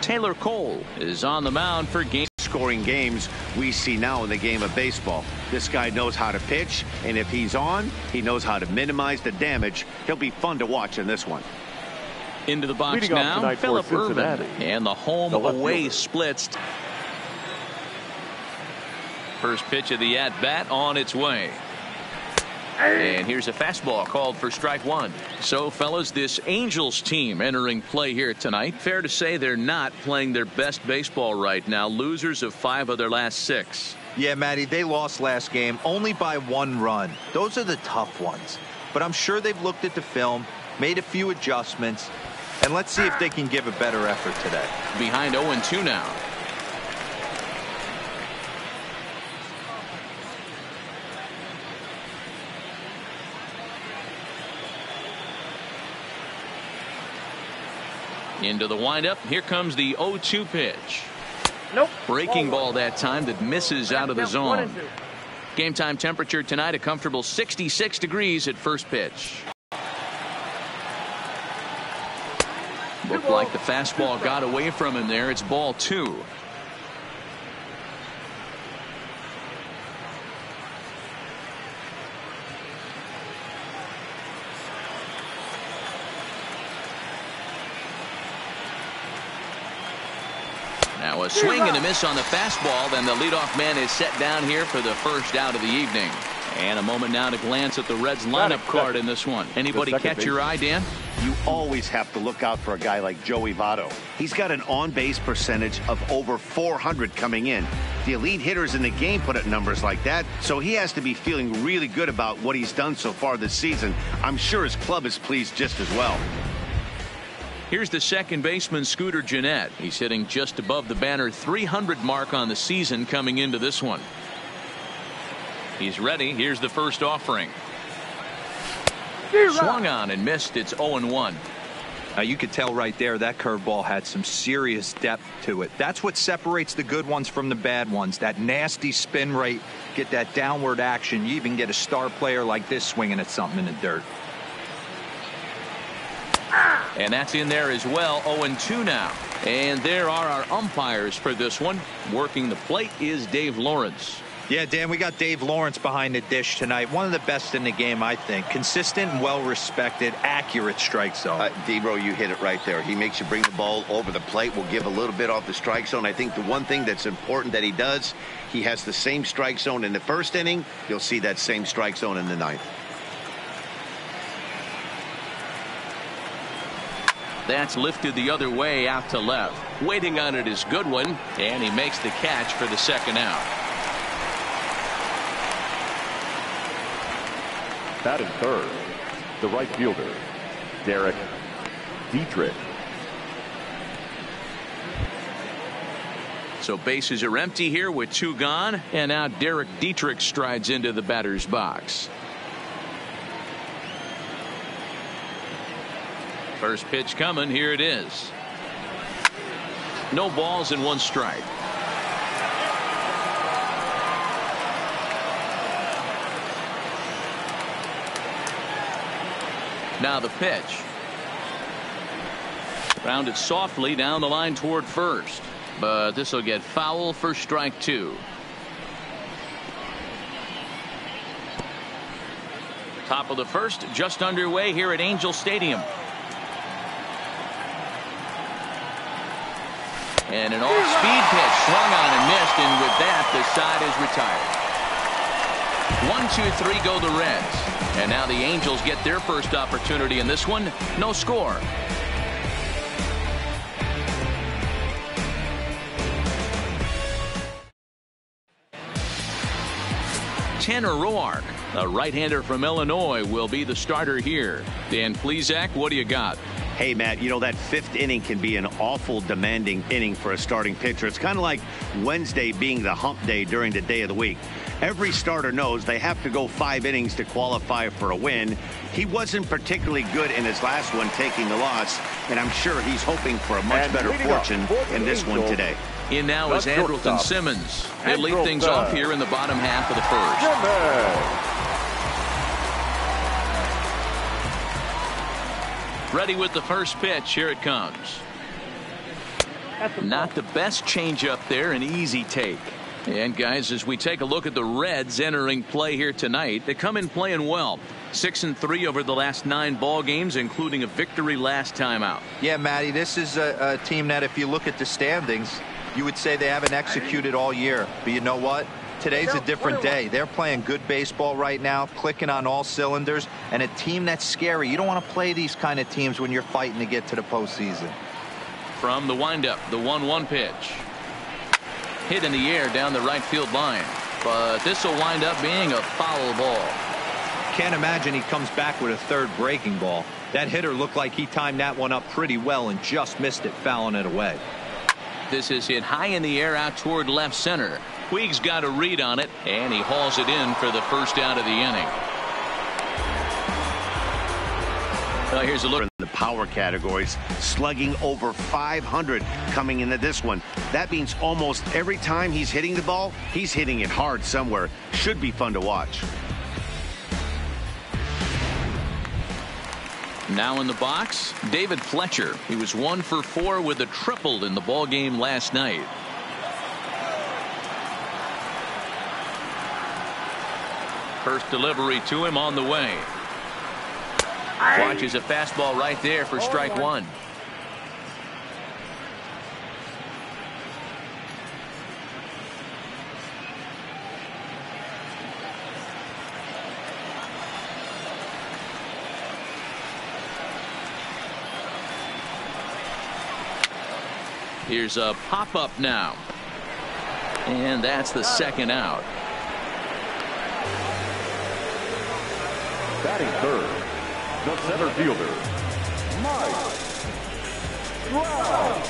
Taylor Cole is on the mound for game. Scoring games we see now in the game of baseball. This guy knows how to pitch, and if he's on, he knows how to minimize the damage. He'll be fun to watch in this one. Into the box now, Phillip Ervin, and the home-away splits. First pitch of the at-bat on its way. And here's a fastball called for strike one. So, fellas, this Angels team entering play here tonight. Fair to say they're not playing their best baseball right now. Losers of 5 of their last 6. Yeah, Matty, they lost last game only by 1 run. Those are the tough ones. But I'm sure they've looked at the film, made a few adjustments, and let's see if they can give a better effort today. Behind 0-2 now. Into the windup. Here comes the 0-2 pitch. Nope. Breaking ball that time that misses out of the zone. Game time temperature tonight a comfortable 66 degrees at first pitch. Looked like the fastball got away from him there. It's ball 2. Now a swing and a miss on the fastball. Then the leadoff man is set down here for the first out of the evening. And a moment now to glance at the Reds lineup card in this one. Anybody catch your eye, Dan? You always have to look out for a guy like Joey Votto. He's got an on-base percentage of over 400 coming in. The elite hitters in the game put up numbers like that, so he has to be feeling really good about what he's done so far this season. I'm sure his club is pleased just as well. Here's the second baseman, Scooter Gennett. He's hitting just above the banner 300 mark on the season coming into this one. He's ready. Here's the first offering. Swung on and missed. It's 0-1. Now you could tell right there that curveball had some serious depth to it. That's what separates the good ones from the bad ones. That nasty spin rate, get that downward action. You even get a star player like this swinging at something in the dirt. And that's in there as well. 0-2 now. And there are our umpires for this one. Working the plate is Dave Lawrence. Yeah, Dan, we got Dave Lawrence behind the dish tonight. One of the best in the game, I think. Consistent and well-respected, accurate strike zone. D-Bro, you hit it right there. He makes you bring the ball over the plate. We'll give a little bit off the strike zone. I think the one thing that's important that he does, he has the same strike zone in the first inning. You'll see that same strike zone in the 9th. That's lifted the other way out to left. Waiting on it is Goodwin, and he makes the catch for the second out. Batting third, the right fielder, Derek Dietrich. So bases are empty here with 2 gone, and now Derek Dietrich strides into the batter's box. First pitch coming. Here it is. No balls and 1 strike. Now the pitch. Grounded softly down the line toward first. But this will get foul for strike 2. Top of the first just underway here at Angel Stadium. And an off-speed pitch swung on and missed, and with that the side is retired. 1-2-3 go the Reds. And now the Angels get their first opportunity in this one. No score. Tanner Roark, a right-hander from Illinois, will be the starter here. Dan Plesac, what do you got? Hey, Matt, you know, that 5th inning can be an awful demanding inning for a starting pitcher. It's kind of like Wednesday being the hump day during the day of the week. Every starter knows they have to go 5 innings to qualify for a win. He wasn't particularly good in his last one, taking the loss, and I'm sure he's hoping for a much better fortune in this one today. In now is Andrelton Simmons. He'll lead things off here in the bottom half of the first. Ready with the first pitch. Here it comes. Not the best changeup there, an easy take. And guys, as we take a look at the Reds entering play here tonight, they come in playing well. 6-3 over the last 9 ball games, including a victory last time out. Yeah, Matty, this is a team that if you look at the standings, you would say they haven't executed all year. But you know what? Today's a different day. They're playing good baseball right now, clicking on all cylinders, and a team that's scary. You don't want to play these kind of teams when you're fighting to get to the postseason. From the windup, the 1-1 pitch. Hit in the air down the right field line, but this will wind up being a foul ball. Can't imagine he comes back with a third breaking ball. That hitter looked like he timed that one up pretty well and just missed it, fouling it away. This is hit high in the air out toward left center. Puig's got a read on it, and he hauls it in for the first out of the inning. Here's a look in the power categories, slugging over 500 coming into this one. That means almost every time he's hitting the ball, he's hitting it hard somewhere. Should be fun to watch. Now in the box, David Fletcher. He was 1 for 4 with a triple in the ball game last night. First delivery to him on the way. Watches a fastball right there for strike 1. Here's a pop-up now. And that's the second out. Batting third, the center fielder, Mike Trout.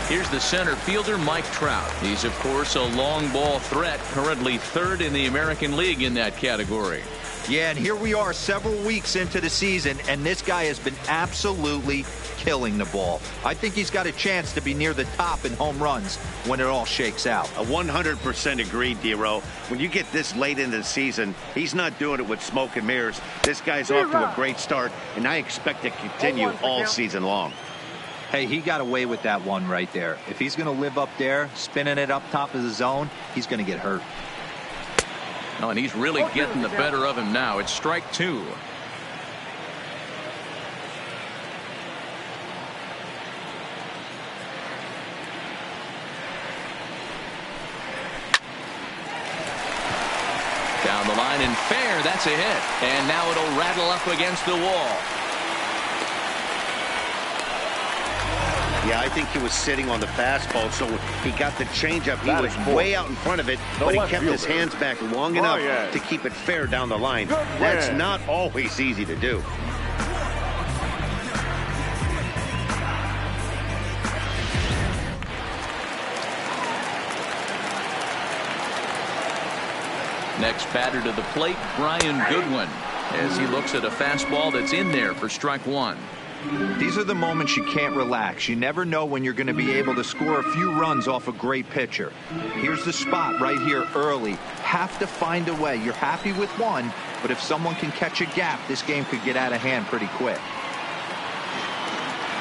Here's the center fielder, Mike Trout. He's, of course, a long ball threat, currently 3rd in the American League in that category. Yeah, and here we are several weeks into the season, and this guy has been absolutely killing the ball. I think he's got a chance to be near the top in home runs when it all shakes out. 100% agreed, D-Row. When you get this late into the season, he's not doing it with smoke and mirrors. This guy's off to a great start, and I expect to continue all season long. Hey, he got away with that one right there. If he's going to live up there, spinning it up top of the zone, he's going to get hurt. Oh, and he's really getting the better of him now. It's strike 2. Down the line and fair. That's a hit. And now it'll rattle up against the wall. Yeah, I think he was sitting on the fastball, so he got the changeup. He was way out in front of it, but he kept his hands back long enough to keep it fair down the line. That's not always easy to do. Next batter to the plate, Brian Goodwin, as he looks at a fastball that's in there for strike 1. These are the moments you can't relax. You never know when you're going to be able to score a few runs off a great pitcher. Here's the spot right here early. Have to find a way. You're happy with one, but if someone can catch a gap, this game could get out of hand pretty quick.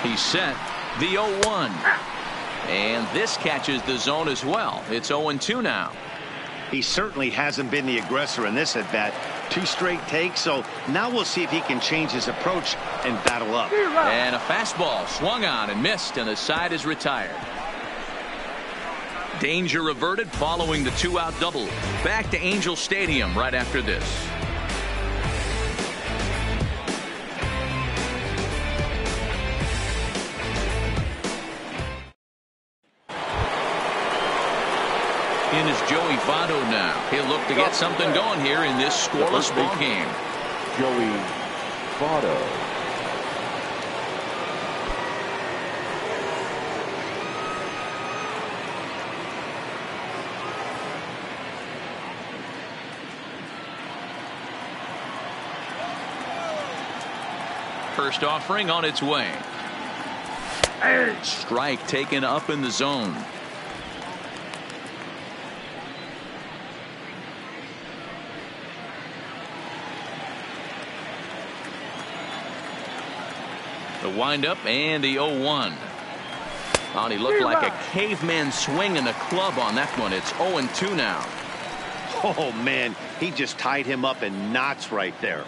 He's set. The 0-1. And this catches the zone as well. It's 0-2 now. He certainly hasn't been the aggressor in this at-bat. 2 straight takes, so now we'll see if he can change his approach and battle up. And a fastball swung on and missed, and the side is retired. Danger averted following the 2-out double. Back to Angel Stadium right after this. In is Joey Votto now. He'll look to get something going here in this scoreless ball game. Joey Votto. First offering on its way. Strike taken up in the zone. The windup and the 0-1. Oh, he looked like a caveman swinging a club on that one. It's 0-2 now. Oh, man, he just tied him up in knots right there.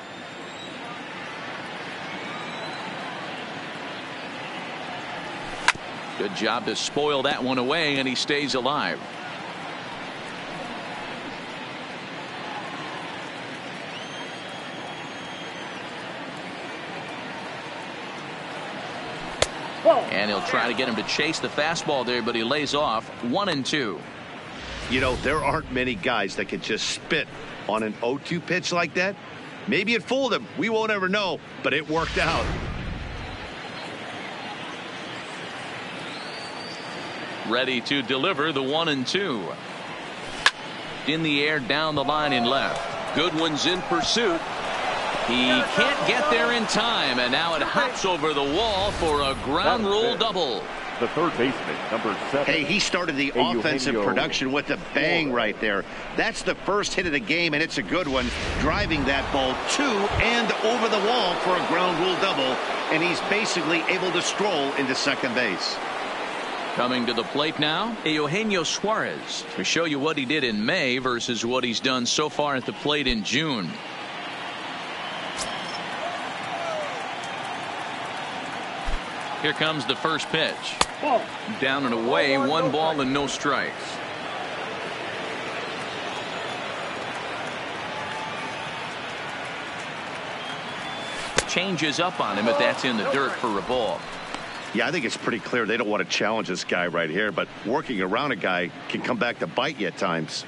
Good job to spoil that one away, and he stays alive. And he'll try to get him to chase the fastball there, but he lays off. 1-2. You know, there aren't many guys that can just spit on an 0-2 pitch like that. Maybe it fooled him. We won't ever know, but it worked out. Ready to deliver the 1-2. In the air, down the line in left. Goodwin's in pursuit. He can't get there in time, and now it hops over the wall for a ground rule double. The third baseman, number 7. Hey, he started the offensive production with a bang right there. That's the first hit of the game, and it's a good one, driving that ball to and over the wall for a ground rule double, and he's basically able to stroll into second base. Coming to the plate now, Eugenio Suarez, to show you what he did in May versus what he's done so far at the plate in June. Here comes the first pitch. Down and away, 1 ball and no strikes. Changes up on him, but that's in the dirt for a ball. Yeah, I think it's pretty clear they don't want to challenge this guy right here, but working around a guy can come back to bite you at times.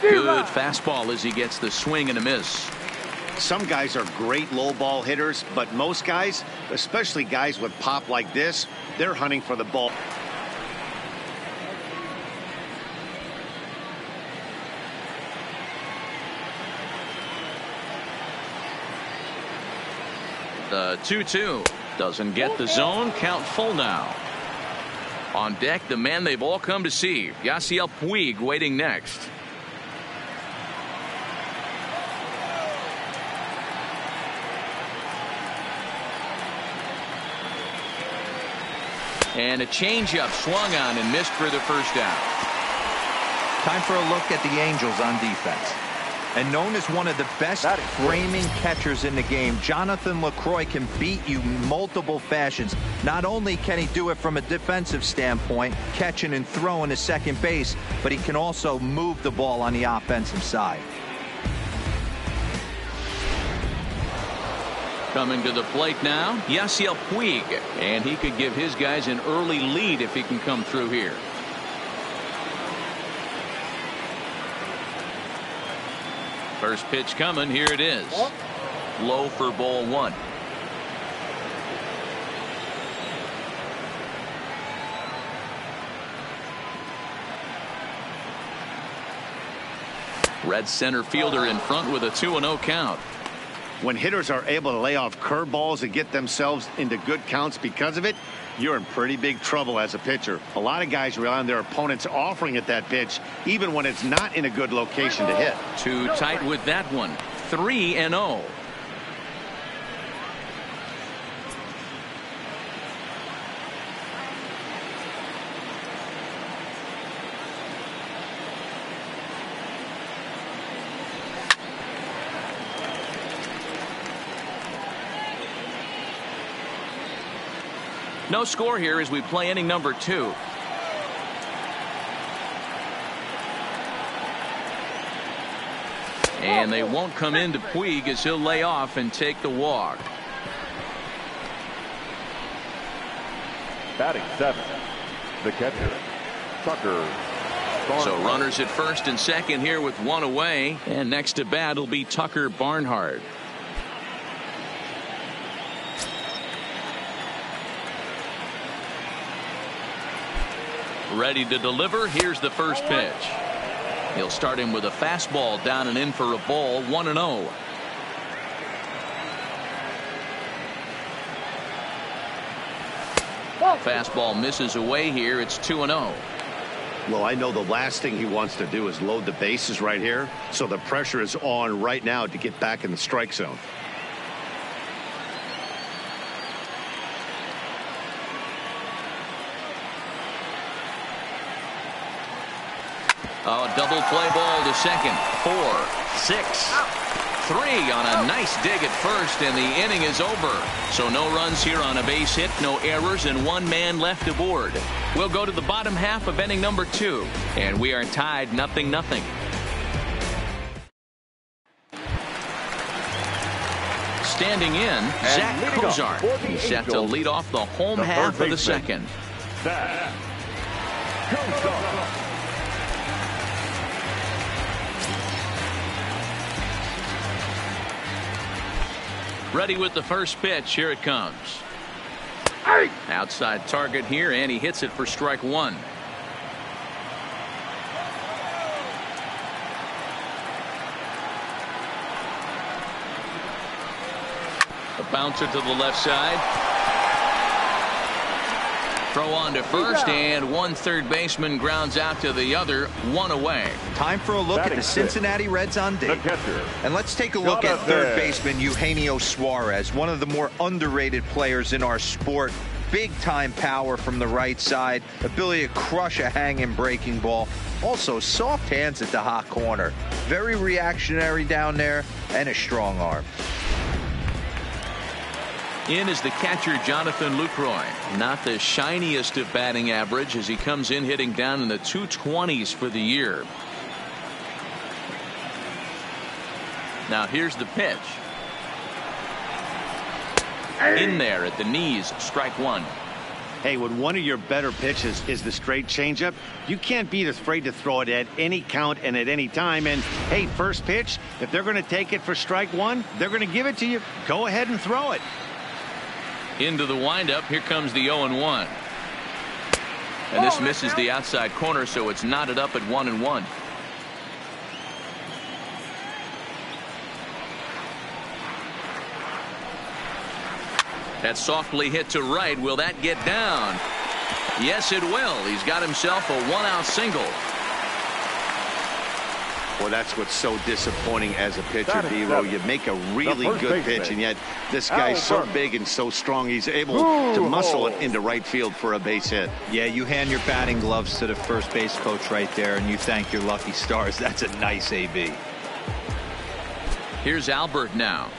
Good fastball as he gets the swing and a miss. Some guys are great low ball hitters, but most guys, especially guys with pop like this, they're hunting for the ball. The 2-2 doesn't get the zone. Count full now. On deck, the man they've all come to see, Yasiel Puig, waiting next. And a changeup swung on and missed for the first down. Time for a look at the Angels on defense. And known as one of the best framing catchers in the game, Jonathan LaCroix can beat you multiple fashions. Not only can he do it from a defensive standpoint, catching and throwing to second base, but he can also move the ball on the offensive side. Coming to the plate now, Yasiel Puig, and he could give his guys an early lead if he can come through here. First pitch coming, here it is. Low for ball 1. Red center fielder in front with a 2-0 count. When hitters are able to lay off curveballs and get themselves into good counts because of it, you're in pretty big trouble as a pitcher. A lot of guys rely on their opponents offering at that pitch, even when it's not in a good location to hit. Too tight with that one. 3-0. No score here as we play inning number 2. And they won't come into Puig as he'll lay off and take the walk. Batting 7, the catcher, Tucker. So runners at first and second here with 1 away. And next to bat will be Tucker Barnhart. Ready to deliver. Here's the first pitch. He'll start him with a fastball down and in for a ball. 1-0. Fastball misses away here. It's 2-0. Well, I know the last thing he wants to do is load the bases right here, so the pressure is on right now to get back in the strike zone. Oh, double play ball to second. 4, 6, 3 on a nice dig at first, and the inning is over. So no runs here on a base hit, no errors, and 1 man left aboard. We'll go to the bottom half of inning number 2, and we are tied 0-0. Standing in, Zach Kozart. He's set to lead off the home half of the second. Zach Kozart. Ready with the first pitch. Here it comes. Outside target here, and he hits it for strike 1. A bouncer to the left side. Throw on to first, and 1 third baseman grounds out to the other, 1 away. Time for a look at the Cincinnati Reds on deck. And let's take a look at third baseman Eugenio Suarez, one of the more underrated players in our sport. Big time power from the right side, ability to crush a hanging breaking ball. Also soft hands at the hot corner. Very reactionary down there, and a strong arm. In is the catcher, Jonathan Lucroy. Not the shiniest of batting average as he comes in hitting down in the 220s for the year. Now here's the pitch. In there at the knees, strike 1. Hey, when one of your better pitches is the straight changeup, you can't be afraid to throw it at any count and at any time. And hey, first pitch, if they're going to take it for strike 1, they're going to give it to you. Go ahead and throw it. Into the windup. Here comes the 0-1. And this misses the outside corner, so it's knotted up at 1-1. That's softly hit to right. Will that get down? Yes, it will. He's got himself a 1-out single. Well, that's what's so disappointing as a pitcher, D-Row. You make a really good pitch, and yet this guy's so big and so strong, he's able to muscle it into right field for a base hit. Yeah, you hand your batting gloves to the first base coach right there, and you thank your lucky stars. That's a nice AB. Here's Albert now,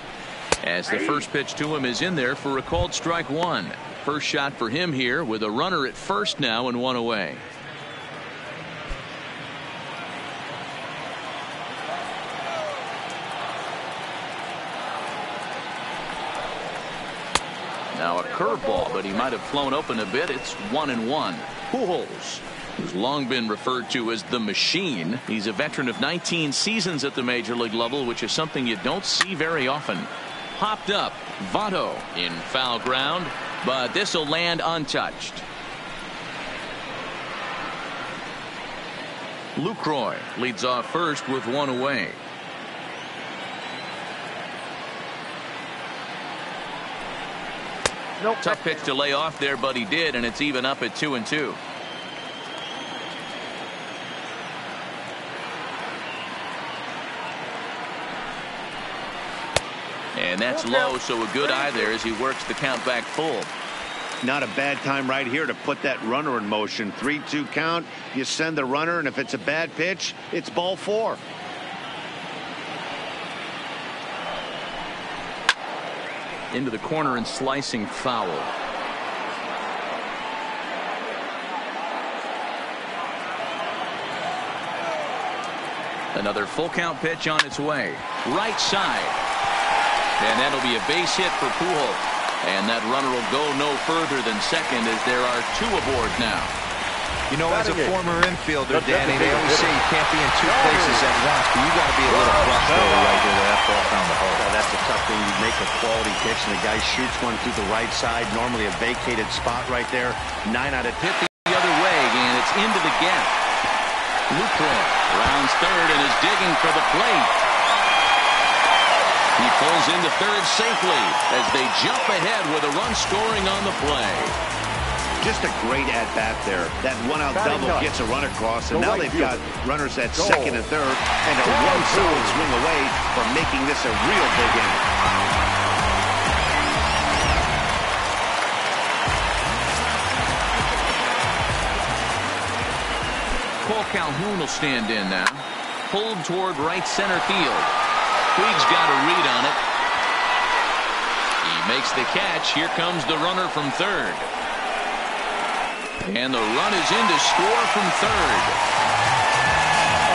as the first pitch to him is in there for a called strike 1. First shot for him here with a runner at first now and 1 away. Now a curveball, but he might have flown open a bit. It's 1-1. Pujols, who's long been referred to as the machine. He's a veteran of 19 seasons at the major league level, which is something you don't see very often. Popped up. Votto in foul ground, but this will land untouched. Lucroy leads off first with 1 away. Nope. Tough pitch to lay off there, but he did, and it's even up at 2-2. And that's low, so a good eye there as he works the count back full. Not a bad time right here to put that runner in motion. 3-2 count. You send the runner, and if it's a bad pitch, it's ball 4. Into the corner and slicing foul. Another full count pitch on its way. Right side. And that'll be a base hit for Pujols. And that runner will go no further than second as there are 2 aboard now. You know, as a former infielder, Danny, they always say you can't be in 2 places at once, but you got to be a little frustrated right there with that ball down the hole. That's a tough thing. You make a quality pitch, and the guy shoots one through the right side, normally a vacated spot right there. 9 out of 10. Hit the other way, and it's into the gap. Lucroy rounds third and is digging for the plate. He pulls into third safely as they jump ahead with a run scoring on the play. Just a great at-bat there. That one-out double gets a run across, and now they've got runners at second and third, and a one solid swing away from making this a real big inning. Cole Calhoun will stand in now. Pulled toward right center field. Puig's got a read on it. He makes the catch. Here comes the runner from third. And the run is in to score from third.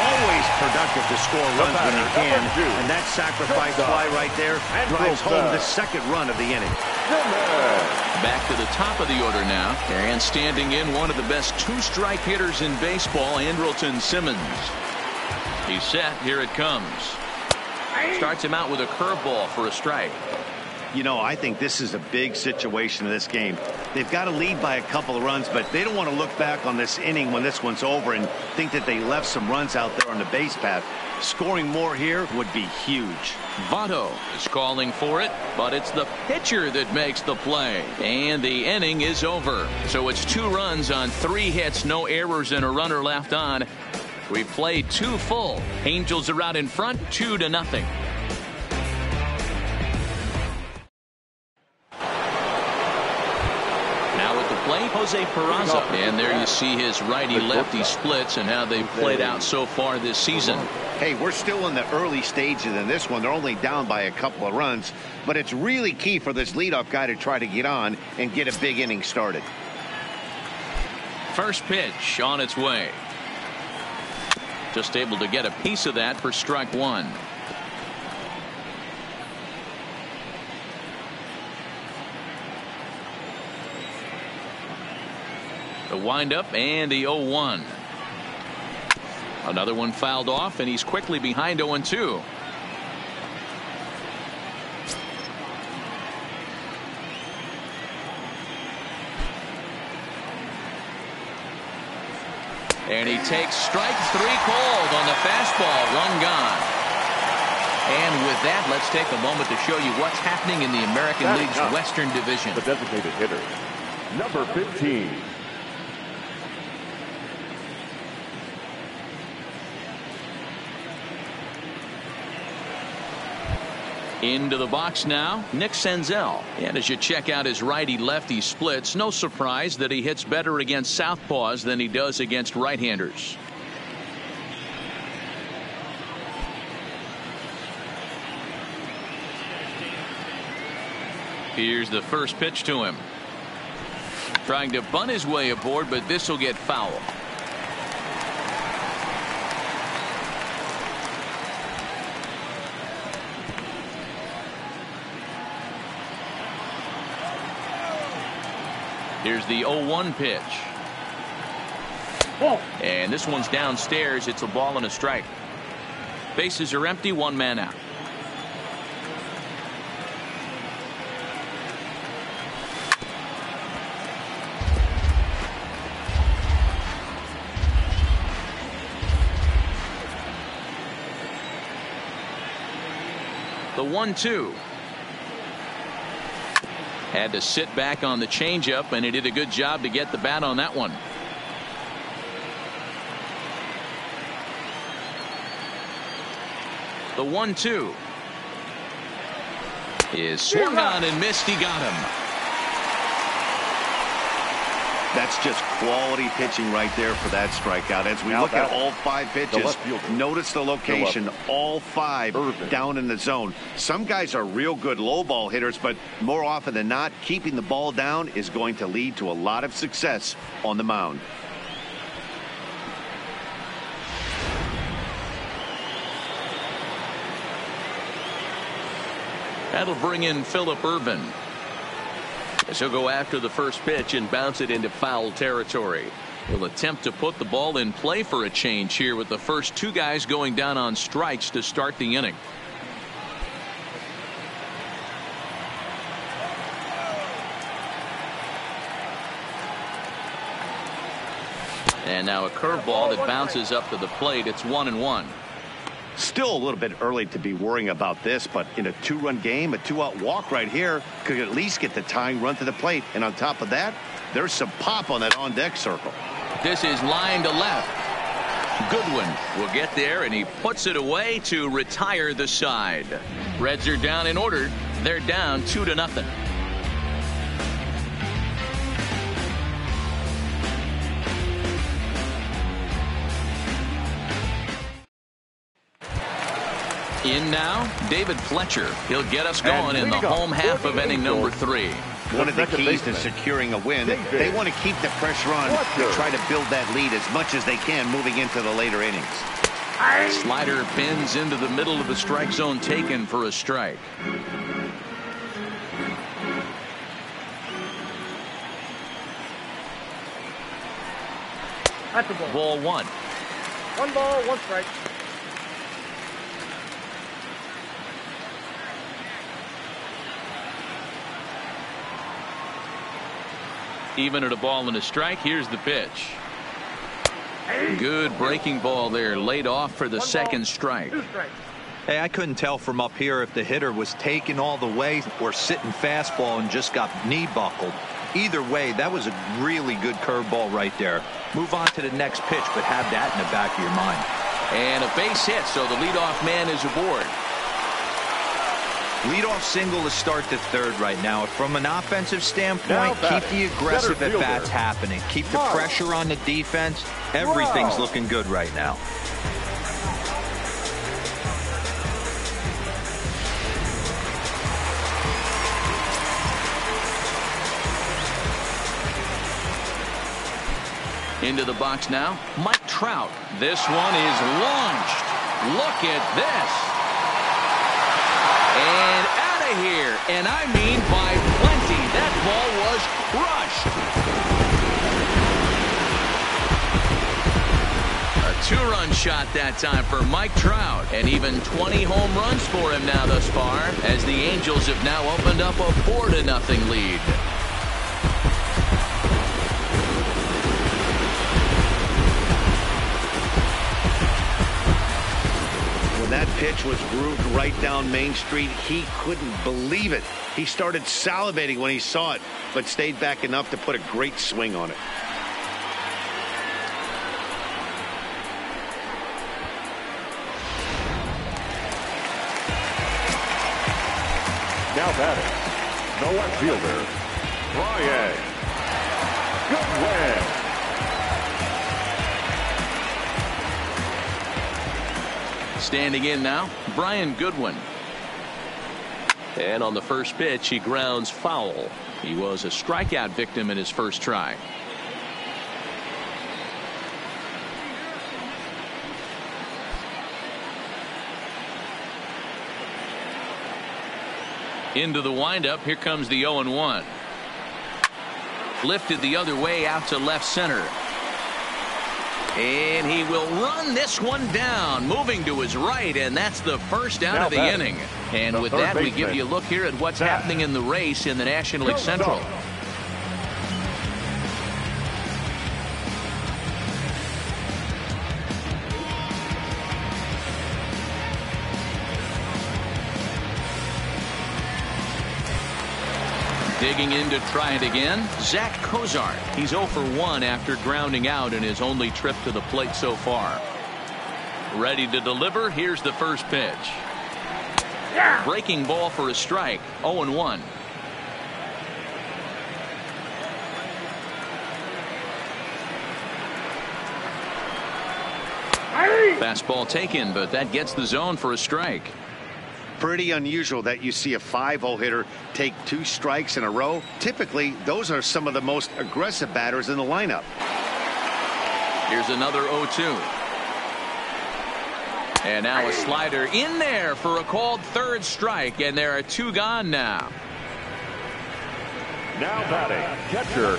Always productive to score runs when you can. And that sacrifice fly right there drives home the second run of the inning. Back to the top of the order now. And standing in, one of the best two-strike hitters in baseball, Andrelton Simmons. He's set. Here it comes. Starts him out with a curveball for a strike. You know, I think this is a big situation in this game. They've got to lead by a couple of runs, but they don't want to look back on this inning when this one's over and think that they left some runs out there on the base path. Scoring more here would be huge. Votto is calling for it, but it's the pitcher that makes the play. And the inning is over. So it's 2 runs on 3 hits, no errors, and a runner left on. We've played 2 full. Angels are out in front, 2-0. Jose Peraza. And there you see his righty-lefty splits and how they've played out so far this season. Hey, we're still in the early stages in this one. They're only down by a couple of runs, but it's really key for this leadoff guy to try to get on and get a big inning started. First pitch on its way. Just able to get a piece of that for strike 1. The windup and the 0-1. Another one fouled off, and he's quickly behind 0-2. And he takes strike 3 called on the fastball. 1 gone. And with that, let's take a moment to show you what's happening in the American League's Western Division. The designated hitter, number 15. Into the box now, Nick Senzel. And as you check out his righty-lefty splits, no surprise that he hits better against southpaws than he does against right-handers. Here's the first pitch to him. Trying to bunt his way aboard, but this will get foul. Here's the 0-1 pitch. And this one's downstairs. It's a ball and a strike. Bases are empty. 1 man out. The 1-2. Had to sit back on the changeup, and he did a good job to get the bat on that one. The 1-2 is swung on and missed. He got him. That's just quality pitching right there for that strikeout. As we look at all 5 pitches, notice the location. All 5 down in the zone. Some guys are real good low ball hitters, but more often than not, keeping the ball down is going to lead to a lot of success on the mound. That'll bring in Phillip Ervin, as he'll go after the first pitch and bounce it into foul territory. He'll attempt to put the ball in play for a change here with the first 2 guys going down on strikes to start the inning. And now a curveball that bounces up to the plate. It's 1-1. Still a little bit early to be worrying about this, but in a 2-run game, a 2-out walk right here could at least get the tying run to the plate. And on top of that, there's some pop on that on-deck circle. This is line to left. Goodwin will get there, and he puts it away to retire the side. Reds are down in order. They're down 2-0. In now, David Fletcher. He'll get us going in the home half of inning number 3. One of the keys to securing a win, they want to keep the pressure on and try to build that lead as much as they can moving into the later innings. Slider bends into the middle of the strike zone, taken for a strike. That's a ball. Ball 1. 1 ball, 1 strike. Even at a ball and a strike, here's the pitch. Good breaking ball there, laid off for the second strike. 2 strikes. Hey, I couldn't tell from up here if the hitter was taking all the way or sitting fastball and just got knee buckled. Either way, that was a really good curveball right there. Move on to the next pitch, but have that in the back of your mind. And a base hit, so the leadoff man is aboard. Leadoff single to start the third right now. From an offensive standpoint, keep the aggressive at-bats happening. Keep the pressure on the defense. Everything's looking good right now. Into the box now, Mike Trout. This one is launched. Look at this. And out of here. And I mean by plenty. That ball was crushed. A 2-run shot that time for Mike Trout. And even 20 home runs for him now thus far, as the Angels have now opened up a 4-0 lead. That pitch was grooved right down Main Street. He couldn't believe it. He started salivating when he saw it, but stayed back enough to put a great swing on it. Now batting, the left fielder, Brian Goodwin. Standing in now, Brian Goodwin. And on the first pitch, he grounds foul. He was a strikeout victim in his first try. Into the windup, here comes the 0-1. Lifted the other way out to left center. And he will run this one down, moving to his right, and that's the first out of the inning. And with that, we give you a look here at what's happening in the race in the National League Central. Digging in to try it again, Zach Cozart. He's 0 for 1 after grounding out in his only trip to the plate so far. Ready to deliver. Here's the first pitch. Breaking ball for a strike. 0-1. Fastball taken, but that gets the zone for a strike. Pretty unusual that you see a 5-0 hitter take 2 strikes in a row. Typically, those are some of the most aggressive batters in the lineup. Here's another 0-2. And now a slider in there for a called third strike, and there are 2 gone now. Now batting, catcher,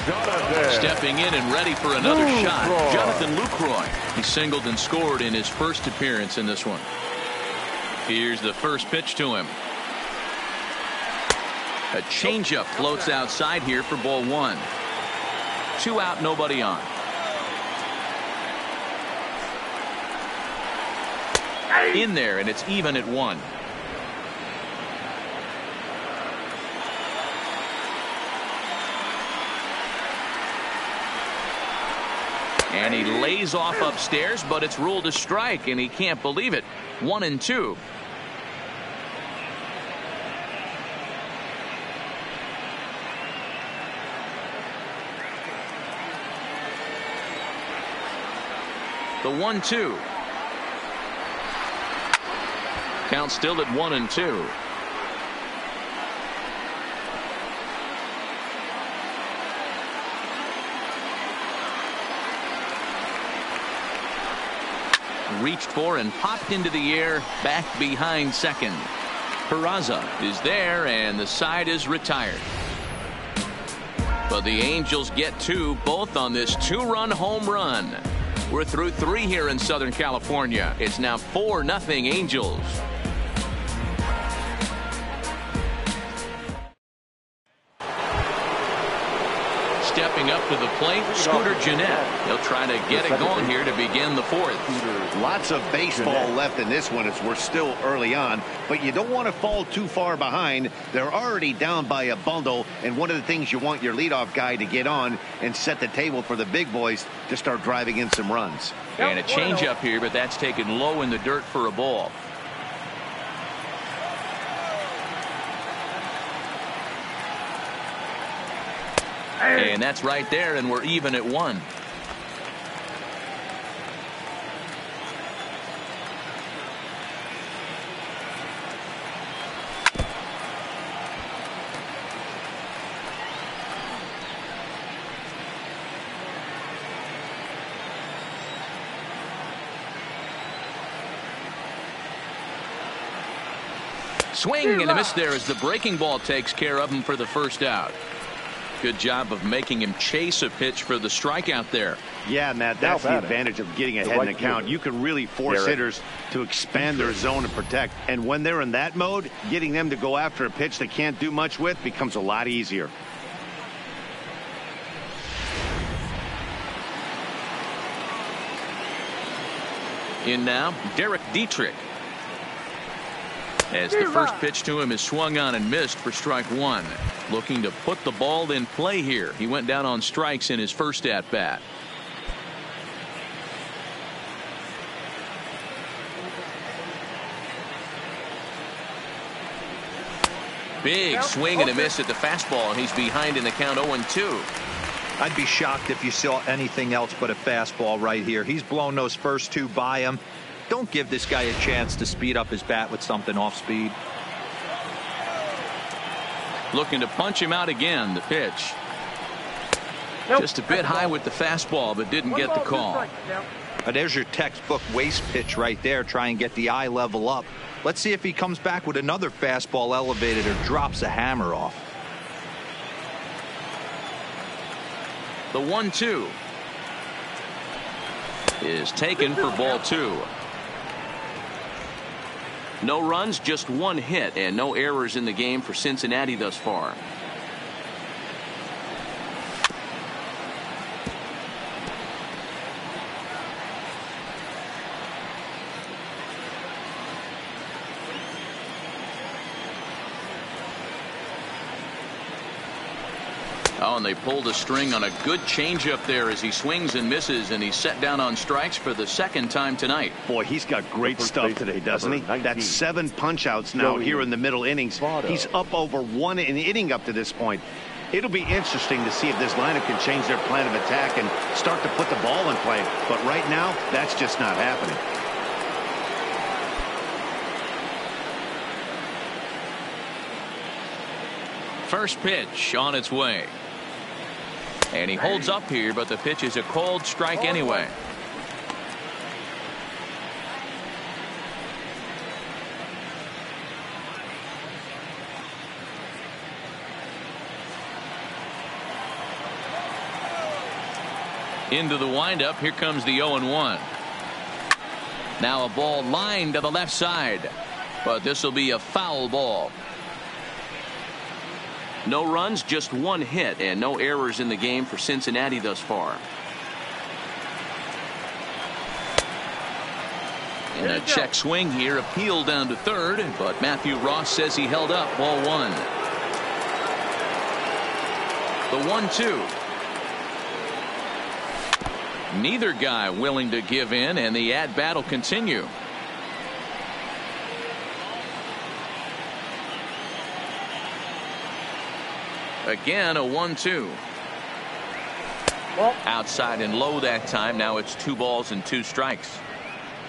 Jonathan. Stepping in and ready for another shot, Jonathan Lucroy. He singled and scored in his first appearance in this one. Here's the first pitch to him. A changeup floats outside here for ball 1. 2 out, nobody on. in there, and it's even at 1. And he lays off upstairs, but it's ruled a strike, and he can't believe it. 1-2. The 1-2. Count still at 1-2. Reached for and popped into the air, back behind second. Peraza is there, and the side is retired. But the Angels get 2, both on this 2-run home run. We're through 3 here in Southern California. It's now 4-0 Angels. Stepping up to the plate, Scooter Gennett. He'll try to get it going here to begin the 4th. Lots of baseball left in this one as we're still early on, but you don't want to fall too far behind. They're already down by a bundle, and one of the things you want your leadoff guy to get on and set the table for the big boys to start driving in some runs. And a changeup here, but that's taken low in the dirt for a ball. And that's right there, and we're even at 1. Swing and a miss there as the breaking ball takes care of him for the first out. Good job of making him chase a pitch for the strikeout there. Yeah, Matt, that's the advantage of getting ahead in the count. You can really force hitters to expand their zone and protect. And when they're in that mode, getting them to go after a pitch they can't do much with becomes a lot easier. In now, Derek Dietrich. As the first pitch to him is swung on and missed for strike 1. Looking to put the ball in play here. He went down on strikes in his first at bat. Big swing and a miss at the fastball, and he's behind in the count 0-2. I'd be shocked if you saw anything else but a fastball right here. He's blown those first 2 by him. Don't give this guy a chance to speed up his bat with something off speed. Looking to punch him out again. The pitch. Just a bit high with the fastball, but didn't get the call. There's your textbook waste pitch right there. Try and get the eye level up. Let's see if he comes back with another fastball elevated or drops a hammer off. The 1-2 is taken for ball 2. No runs, just 1 hit, and no errors in the game for Cincinnati thus far. Oh, and they pulled a string on a good changeup there as he swings and misses, and he's set down on strikes for the 2nd time tonight. Boy, he's got great stuff today, doesn't he? That's 7 punch-outs now here in the middle innings. He's up over 1 an inning up to this point. It'll be interesting to see if this lineup can change their plan of attack and start to put the ball in play. But right now, that's just not happening. First pitch on its way. And he holds up here, but the pitch is a called strike anyway. Into the windup. Here comes the 0-1. Now a ball lined to the left side, but this will be a foul ball. No runs, just 1 hit, and no errors in the game for Cincinnati thus far. And a check swing here, appeal down to third, but Matthew Ross says he held up. Ball one. The 1-2. Neither guy willing to give in, and the at-bat will continue. Again, a 1-2. Outside and low that time. Now it's 2 balls and 2 strikes.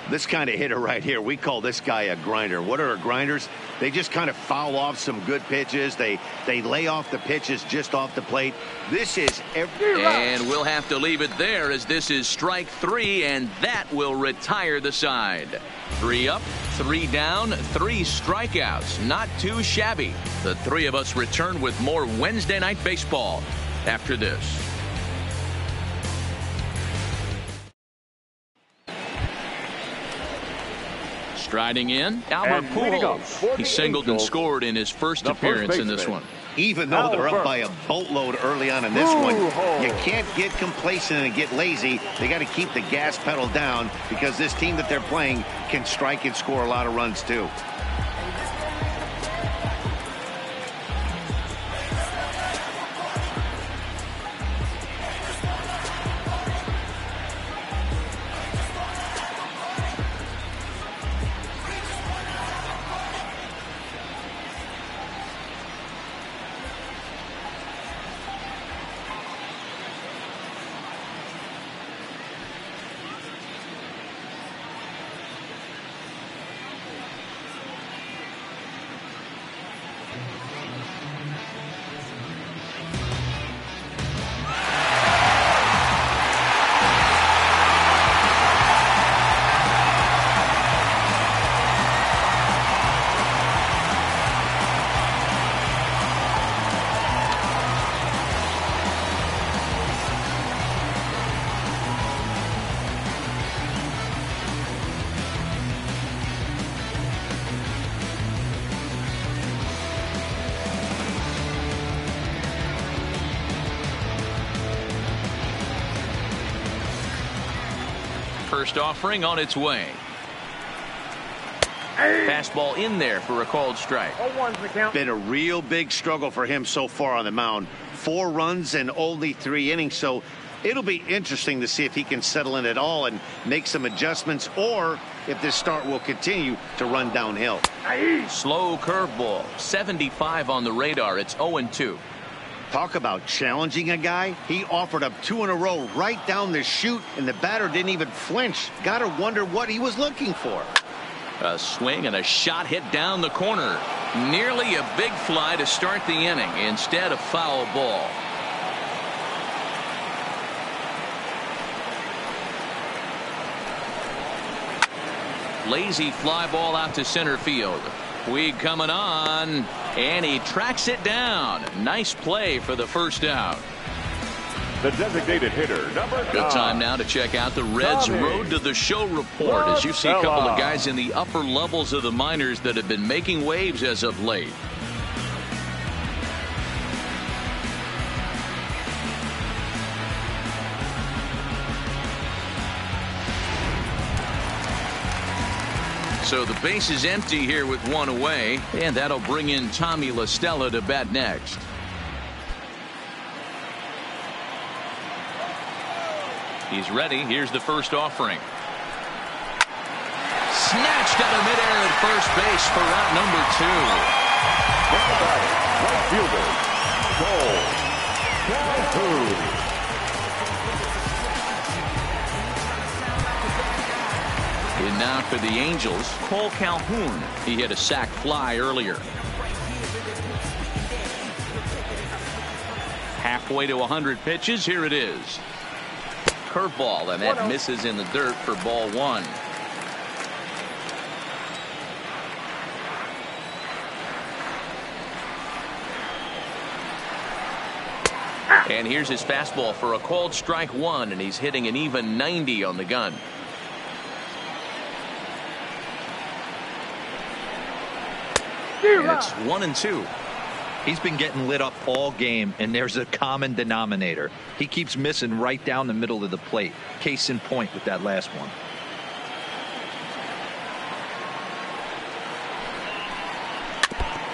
This kind of hitter right here, we call this guy a grinder. What are grinders? They just kind of foul off some good pitches. They lay off the pitches just off the plate. This is and we'll have to leave it there, as this is strike 3, and that will retire the side. 3 up, 3 down, 3 strikeouts. Not too shabby. The three of us return with more Wednesday Night Baseball after this. Striding in, Albert Pujols. He singled and scored in his first appearance in this one. Even though they're up by a boatload early on in this one, you can't get complacent and get lazy. They got to keep the gas pedal down, because this team that they're playing can strike and score a lot of runs too. First offering on its way. Fastball in there for a called strike. Been a real big struggle for him so far on the mound. 4 runs and only 3 innings, so it'll be interesting to see if he can settle in at all and make some adjustments, or if this start will continue to run downhill. Slow curveball. 75 on the radar. It's 0-2. Talk about challenging a guy. He offered up 2 in a row right down the chute, and the batter didn't even flinch. Gotta wonder what he was looking for. A swing and a shot hit down the corner. Nearly a big fly to start the inning. Instead, a foul ball. Lazy fly ball out to center field. Puig coming on, and he tracks it down. Nice play for the first out. The designated hitter, number 9. Good time now to check out the Reds' Road to the Show report, as you see a couple of guys in the upper levels of the minors that have been making waves as of late. So the base is empty here with 1 away, and that'll bring in Tommy La Stella to bat next. He's ready. Here's the first offering. Snatched out of midair at first base for out number 2. Right fielder, Cole Calhoun. And now for the Angels, Cole Calhoun. He hit a sac fly earlier. Halfway to 100 pitches. Here it is. Curveball, and that misses in the dirt for ball 1. And here's his fastball for a called strike 1, and he's hitting an even 90 on the gun. And it's 1-2. He's been getting lit up all game, and there's a common denominator. He keeps missing right down the middle of the plate. Case in point with that last one.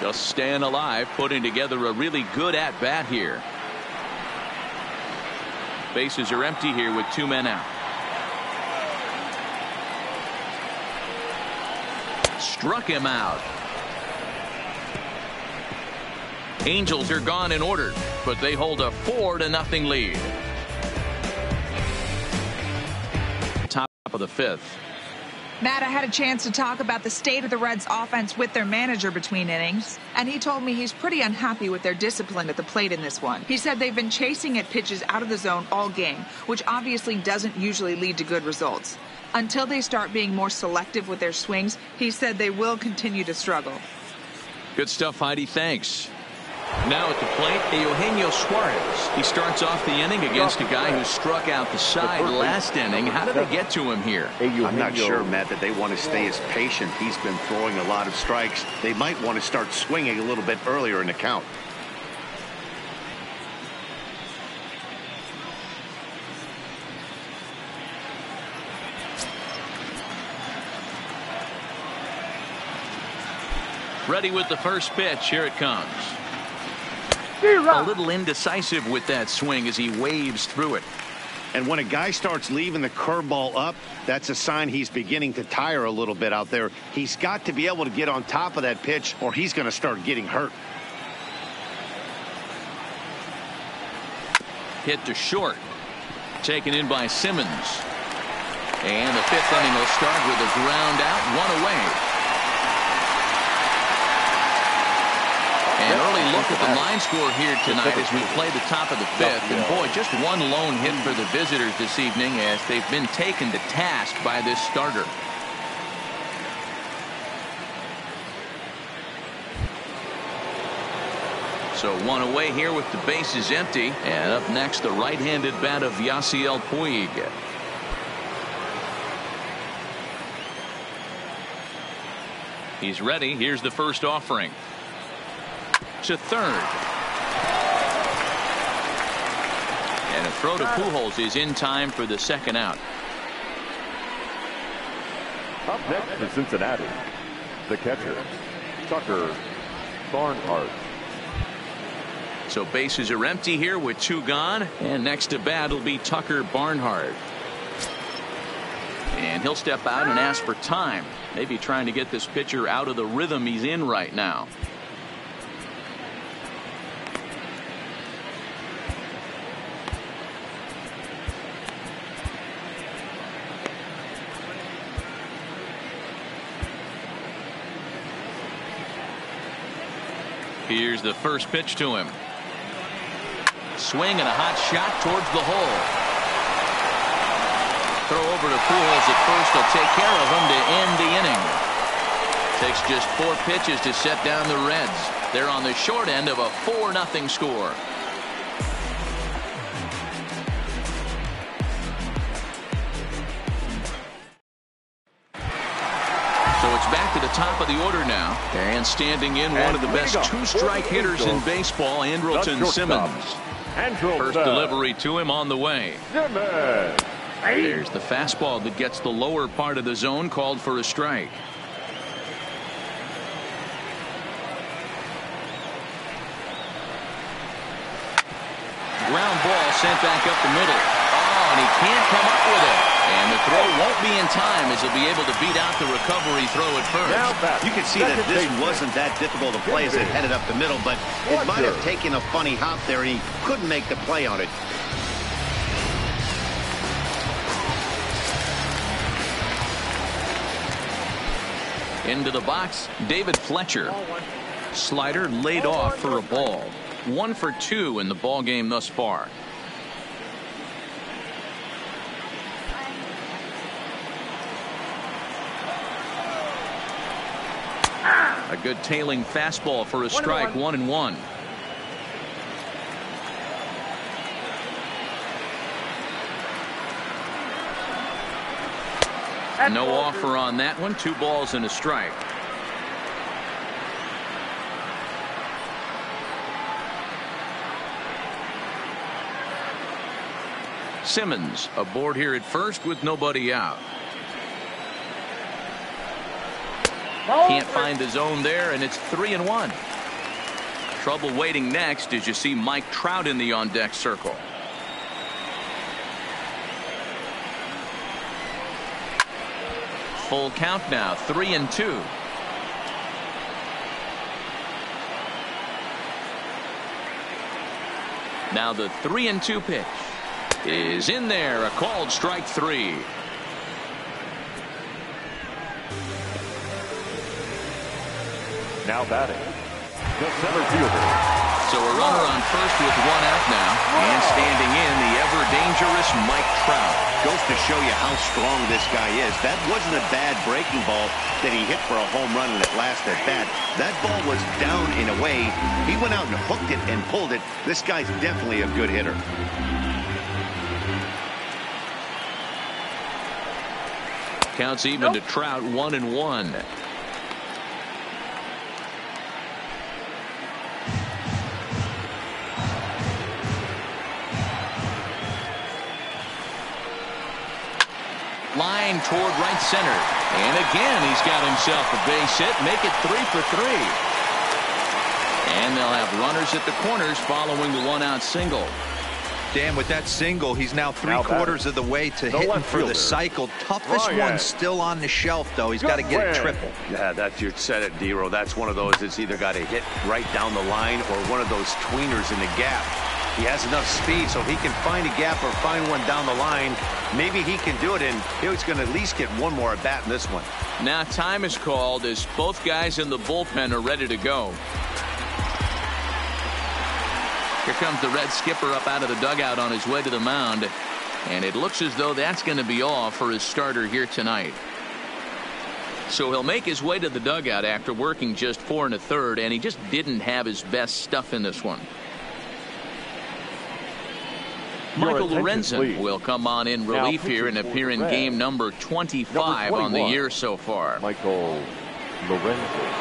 Just staying alive, putting together a really good at-bat here. Bases are empty here with 2 men out. Struck him out. Angels are gone in order, but they hold a 4-0 lead. Top of the 5th. Matt, I had a chance to talk about the state of the Reds offense with their manager between innings, and he told me he's pretty unhappy with their discipline at the plate in this one. He said they've been chasing at pitches out of the zone all game, which obviously doesn't usually lead to good results. Until they start being more selective with their swings, he said they will continue to struggle. Good stuff, Heidi. Thanks. Now at the plate, Eugenio Suarez. He starts off the inning against a guy who struck out the side last inning. How did they get to him here? I'm not sure, Matt, that they want to stay as patient. He's been throwing a lot of strikes. They might want to start swinging a little bit earlier in the count. Ready with the first pitch. Here it comes. A little indecisive with that swing as he waves through it. And when a guy starts leaving the curveball up, that's a sign he's beginning to tire a little bit out there. He's got to be able to get on top of that pitch or he's going to start getting hurt. Hit to short. Taken in by Simmons. And the 5th inning will start with a ground out, 1 away. An early look at the line score here tonight as we play the top of the 5th. And boy, just one lone hit for the visitors this evening as they've been taken to task by this starter. So 1 away here with the bases empty. And up next, the right-handed bat of Yasiel Puig. He's ready. Here's the first offering. To third. And a throw to Pujols is in time for the second out. Up next for Cincinnati, the catcher, Tucker Barnhart. So bases are empty here with 2 gone. And next to bat will be Tucker Barnhart. And he'll step out and ask for time. Maybe trying to get this pitcher out of the rhythm he's in right now. Here's the first pitch to him. Swing and a hot shot towards the hole. Throw over to Pujols at first. Will take care of him to end the inning. Takes just 4 pitches to set down the Reds. They're on the short end of a 4-0 score. So it's back to the top of the order now. And standing in, one of the best 2-strike hitters in baseball, Andrelton Simmons. First delivery to him on the way. There's the fastball that gets the lower part of the zone, called for a strike. Ground ball sent back up the middle. Oh, and he can't come up with it. And the throw won't be in time as he'll be able to beat out the recovery throw at first. You can see that this wasn't that difficult to play as it headed up the middle, but it might have taken a funny hop there, and he couldn't make the play on it. Into the box, David Fletcher. Slider laid off for a ball. 1 for 2 in the ball game thus far. A good tailing fastball for a strike. 1-1. No offer on that one. 2 balls and a strike. Simmons aboard here at first with nobody out. Can't find the zone there, and it's 3-1. trouble waiting next as you see Mike Trout in the on-deck circle. Full count now, 3-2. Now the 3-2 pitch is in there, a called strike 3. Now batting, the center fielder. So a runner on first with 1 out now, and standing in the ever-dangerous Mike Trout. Goes to show you how strong this guy is. That wasn't a bad breaking ball that he hit for a home run in that last at bat. That ball was down in a way. He went out and hooked it and pulled it. This guy's definitely a good hitter. Counts even to Trout, 1-1. Line toward right center. And again, he's got himself a base hit. Make it 3 for 3. And they'll have runners at the corners following the 1-out single. Dan, with that single, he's now 3/4 of the way to hitting for the cycle. Toughest one still on the shelf, though. He's got to get it triple. Yeah, that's your set it, Dero. That's one of those that's either got to hit right down the line or one of those tweeners in the gap. He has enough speed so he can find a gap or find one down the line. Maybe he can do it, and he's going to at least get one more at bat in this one. Now time is called as both guys in the bullpen are ready to go. Here comes the Red skipper up out of the dugout on his way to the mound, and it looks as though that's going to be all for his starter here tonight. So he'll make his way to the dugout after working just 4 1/3, and he just didn't have his best stuff in this one. Michael Lorenzen will come on in relief here and appear in game number 25 on the year so far. Michael Lorenzen.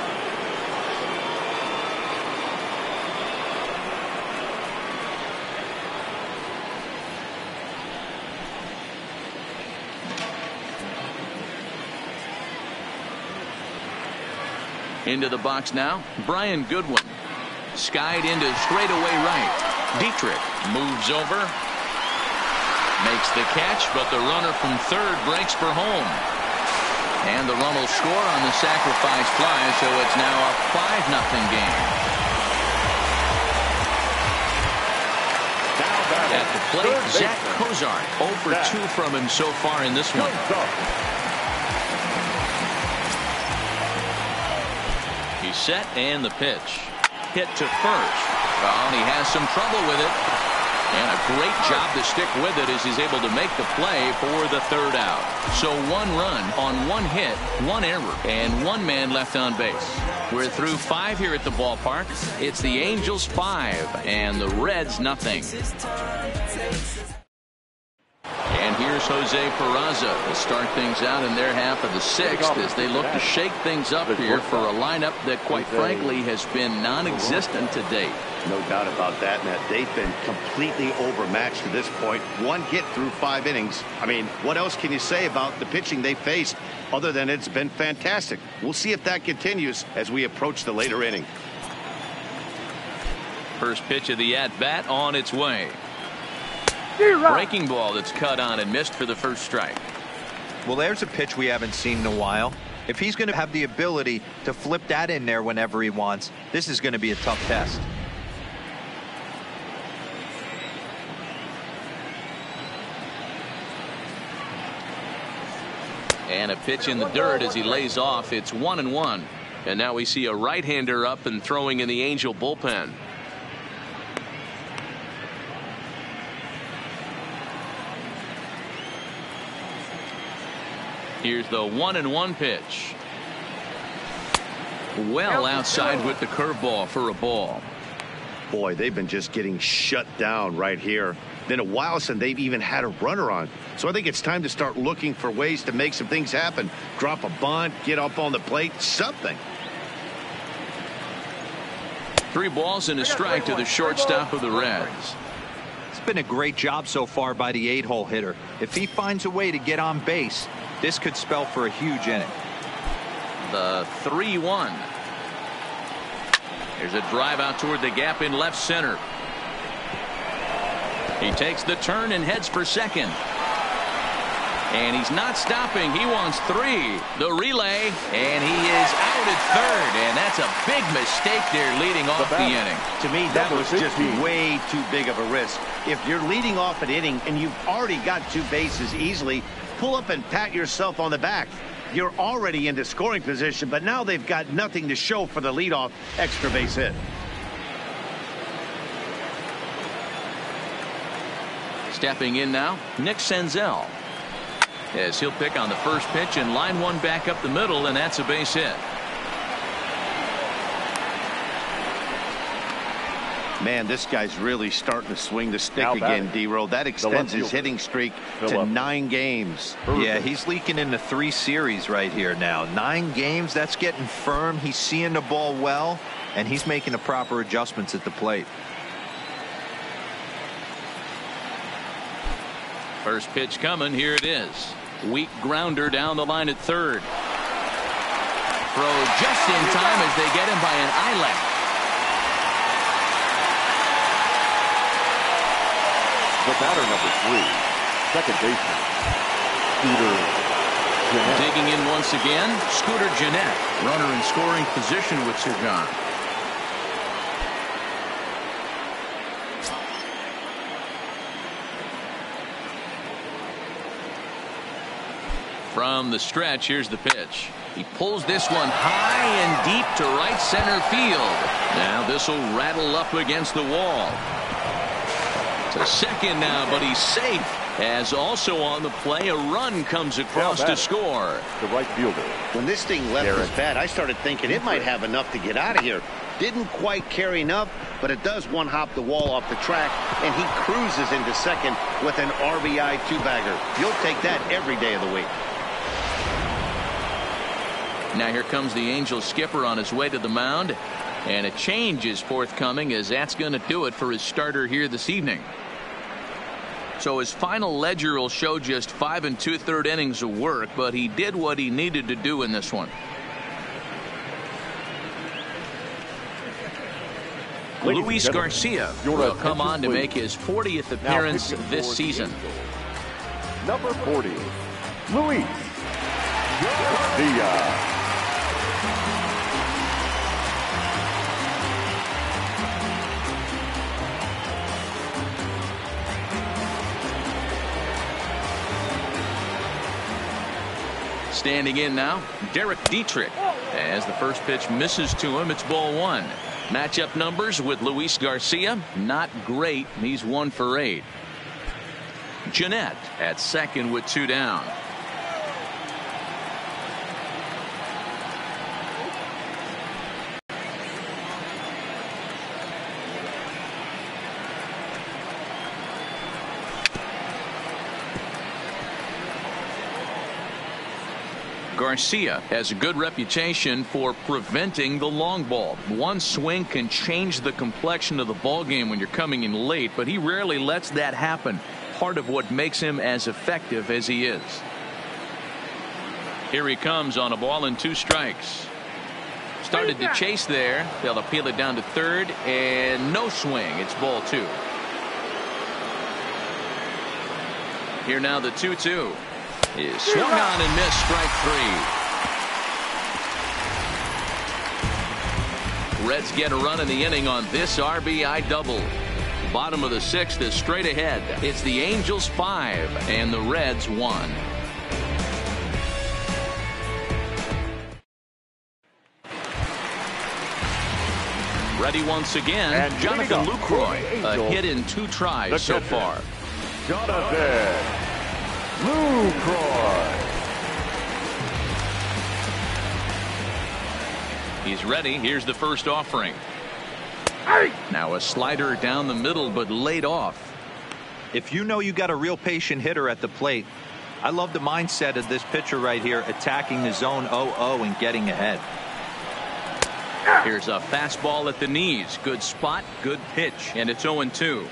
Into the box now, Brian Goodwin. Skied into straightaway right. Dietrich moves over. Makes the catch, but the runner from third breaks for home. And the run will score on the sacrifice fly, so it's now a 5-0 game. At the plate, Zach Kozart, 0 for 2 from him so far in this one. He's set, and the pitch. Hit to first. Well, and he has some trouble with it. And a great job to stick with it as he's able to make the play for the 3rd out. So 1 run on 1 hit, 1 error, and 1 man left on base. We're through 5 here at the ballpark. It's the Angels 5 and the Reds nothing. And here's Jose Peraza to start things out in their half of the 6th as they look to shake things up here for a lineup that, quite frankly, has been non-existent to date. No doubt about that, Matt. They've been completely overmatched to this point. 1 hit through 5 innings. I mean, what else can you say about the pitching they faced other than it's been fantastic? We'll see if that continues as we approach the later inning. First pitch of the at-bat on its way. Breaking ball that's cut on and missed for the first strike. Well, there's a pitch we haven't seen in a while. If he's going to have the ability to flip that in there whenever he wants, this is going to be a tough test. And a pitch in the dirt as he lays off. It's 1-1. And now we see a right-hander up and throwing in the Angel bullpen. Here's the 1-1 pitch. Well outside with the curveball for a ball. Boy, they've been just getting shut down right here. Been a while since they've even had a runner on. So I think it's time to start looking for ways to make some things happen. Drop a bunt, get up on the plate, something. 3 balls and a strike to the shortstop of the Reds. It's been a great job so far by the 8-hole hitter. If he finds a way to get on base, this could spell for a huge inning. The 3-1. There's a drive out toward the gap in left center. He takes the turn and heads for second. And he's not stopping. He wants 3. The relay, and he is out at third. And that's a big mistake there leading off the inning. To me, that was just way too big of a risk. If you're leading off an inning and you've already got 2 bases easily, pull up and pat yourself on the back. You're already into scoring position, but now they've got nothing to show for the leadoff extra base hit. Stepping in now, Nick Senzel. As he'll pick on the first pitch and line one back up the middle, and that's a base hit. Man, this guy's really starting to swing the stick again, D-Roll. That extends his hitting streak to 9 games. Yeah, he's leaking into 3 series right here now. 9 games, that's getting firm. He's seeing the ball well, and he's making the proper adjustments at the plate. First pitch coming. Here it is. Weak grounder down the line at third. Throw just in time as they get him by an eyelash. The batter, number 3, second baseman, Scooter Jeanette. Digging in once again, Scooter Jeanette. Runner in scoring position with Sir John. From the stretch, here's the pitch. He pulls this one high and deep to right center field. Now this will rattle up against the wall. To second now, but he's safe. As also on the play, a run comes across to score. The right fielder. When this thing left his bat, I started thinking it might have enough to get out of here. Didn't quite carry enough, but it does one-hop the wall off the track, and he cruises into second with an RBI 2-bagger. You'll take that every day of the week. Now here comes the Angels skipper on his way to the mound, and a change is forthcoming, as that's going to do it for his starter here this evening. So his final ledger will show just 5 2/3 innings of work, but he did what he needed to do in this one. Luis Garcia will come on to make his 40th appearance this season. Number 40, Luis Garcia. Standing in now, Derek Dietrich. As the first pitch misses to him, it's ball 1. Matchup numbers with Luis Garcia, not great. He's 1 for 8. Jeanette at second with 2 down. Garcia has a good reputation for preventing the long ball. One swing can change the complexion of the ball game when you're coming in late, but he rarely lets that happen. Part of what makes him as effective as he is. Here he comes on a ball and 2 strikes. Started to chase there. They'll appeal it down to third, and no swing. It's ball 2. Here now the 2-2. Is swung on and missed, strike 3. Reds get a run in the inning on this RBI double. Bottom of the 6th is straight ahead. It's the Angels 5 and the Reds 1. Ready once again, and Jonathan Lucroy. A hit in 2 tries so far. Jonathan Lucroy. He's ready. Here's the first offering. Now a slider down the middle, but laid off. If you know you got a real patient hitter at the plate, I love the mindset of this pitcher right here, attacking the zone 0-0 and getting ahead. Here's a fastball at the knees. Good spot, good pitch, and it's 0-2.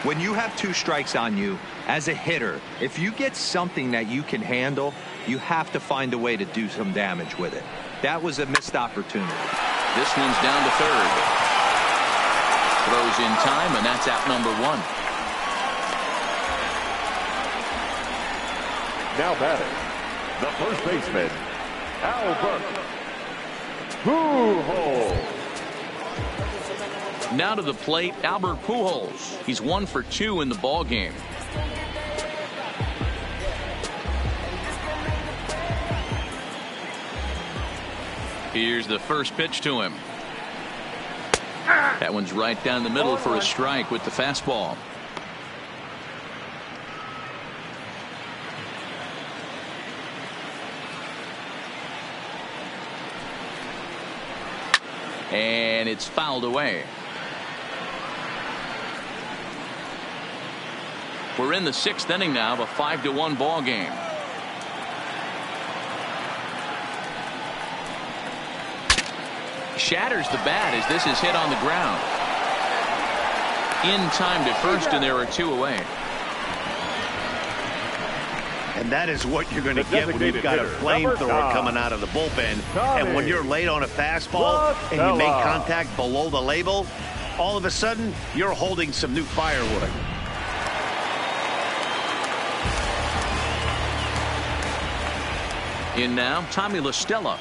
When you have 2 strikes on you, as a hitter, if you get something that you can handle, you have to find a way to do some damage with it. That was a missed opportunity. This one's down to third. Throws in time, and that's out number 1. Now batting, the first baseman, Albert Pujols. Now to the plate, Albert Pujols. He's 1 for 2 in the ball game. Here's the first pitch to him. That one's right down the middle for a strike with the fastball. And it's fouled away. We're in the 6th inning now of a 5-1 ball game. Shatters the bat as this is hit on the ground. In time to first, and there are 2 away. And that is what you're going to get when you've got a flamethrower coming out of the bullpen. And when you're late on a fastball and you make contact below the label, all of a sudden you're holding some new firewood. In now, Tommy La Stella.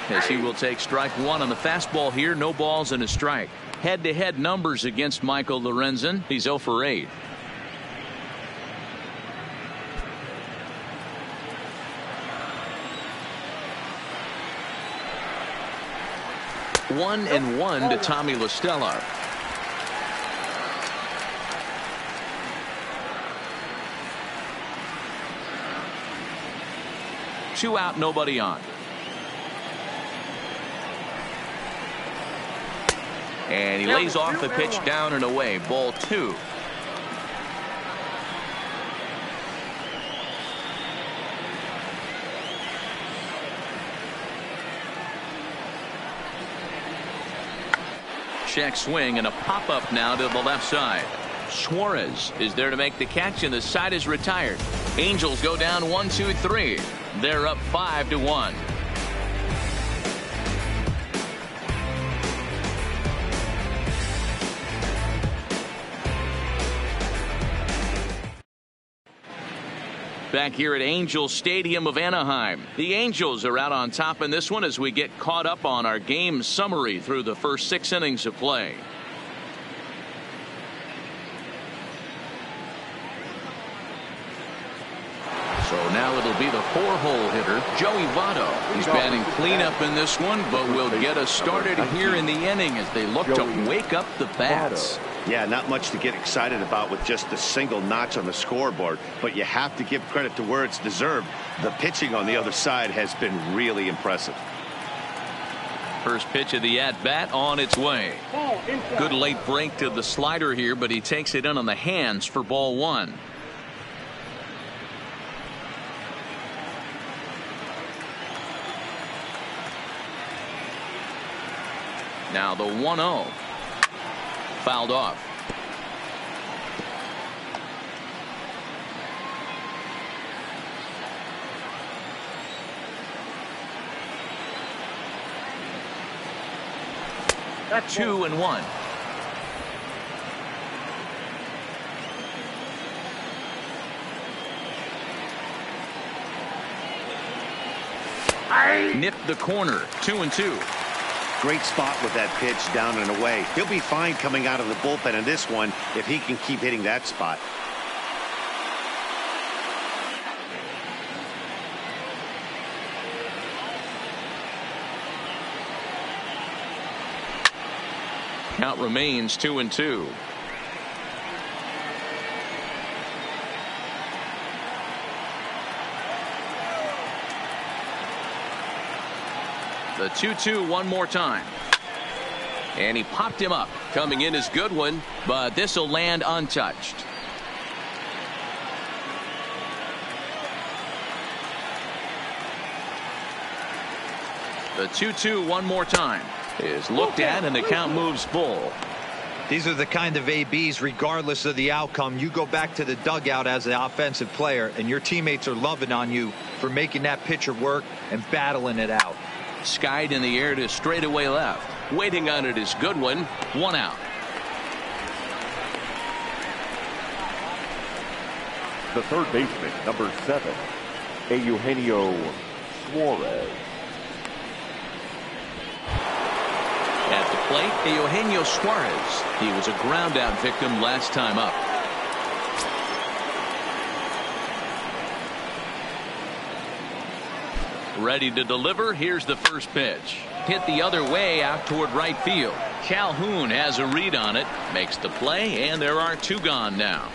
As he will take strike 1 on the fastball here. No balls and a strike. Head-to-head numbers against Michael Lorenzen. He's 0 for 8. One and 1 to Tommy La Stella. Two out, nobody on. And he lays off the pitch down and away. Ball 2. Check swing and a pop-up now to the left side. Suarez is there to make the catch, and the side is retired. Angels go down 1-2-3. They're up 5-1. Back here at Angels Stadium of Anaheim. The Angels are out on top in this one as we get caught up on our game summary through the first 6 innings of play. So now it'll be the 4-hole hitter, Joey Votto. He's batting cleanup in this one, but will get us started here in the inning as they look to wake up the bats. Yeah, not much to get excited about with just a single notch on the scoreboard, but you have to give credit to where it's deserved. The pitching on the other side has been really impressive. First pitch of the at-bat on its way. Good late break to the slider here, but he takes it in on the hands for ball 1. Now the 1-0. Fouled off. That's 2-1. Nipped the corner. 2-2. Great spot with that pitch down and away. He'll be fine coming out of the bullpen in this one if he can keep hitting that spot. Count remains 2-2. The 2-2 one more time. And he popped him up. Coming in is Goodwin, but this will land untouched. The 2-2 one more time is looked at, and the count moves full. These are the kind of ABs, regardless of the outcome, you go back to the dugout as an offensive player, and your teammates are loving on you for making that pitcher work and battling it out. Skied in the air to straightaway left. Waiting on it is Goodwin. 1 out. The third baseman, number 7, Eugenio Suarez. At the plate, Eugenio Suarez. He was a ground out victim last time up. Ready to deliver. Here's the first pitch. Hit the other way out toward right field. Calhoun has a read on it. Makes the play, and there are 2 gone now.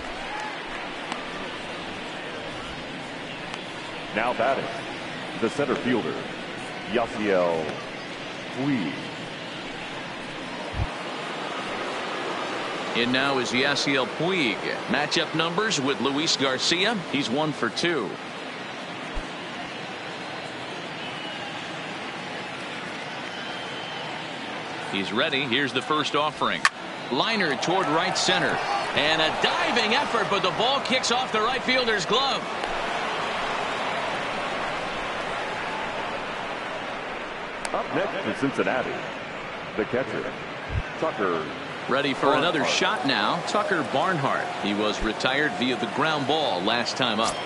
Now batting, the center fielder, Yasiel Puig. In now is Yasiel Puig. Matchup numbers with Luis Garcia. He's 1 for 2. He's ready. Here's the first offering. Liner toward right center. And a diving effort, but the ball kicks off the right fielder's glove. Up next is Cincinnati, the catcher, Tucker. Ready for another shot now. Tucker Barnhart. He was retired via the ground ball last time up.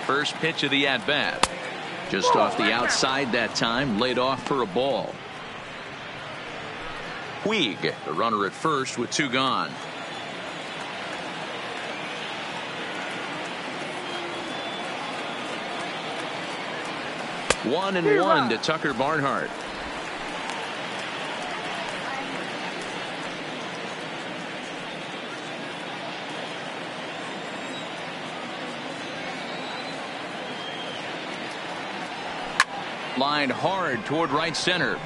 First pitch of the at-bat. Just off the outside that time, laid off for a ball. Puig, the runner at first with 2 gone. One and one to Tucker Barnhart. Lined hard toward right center.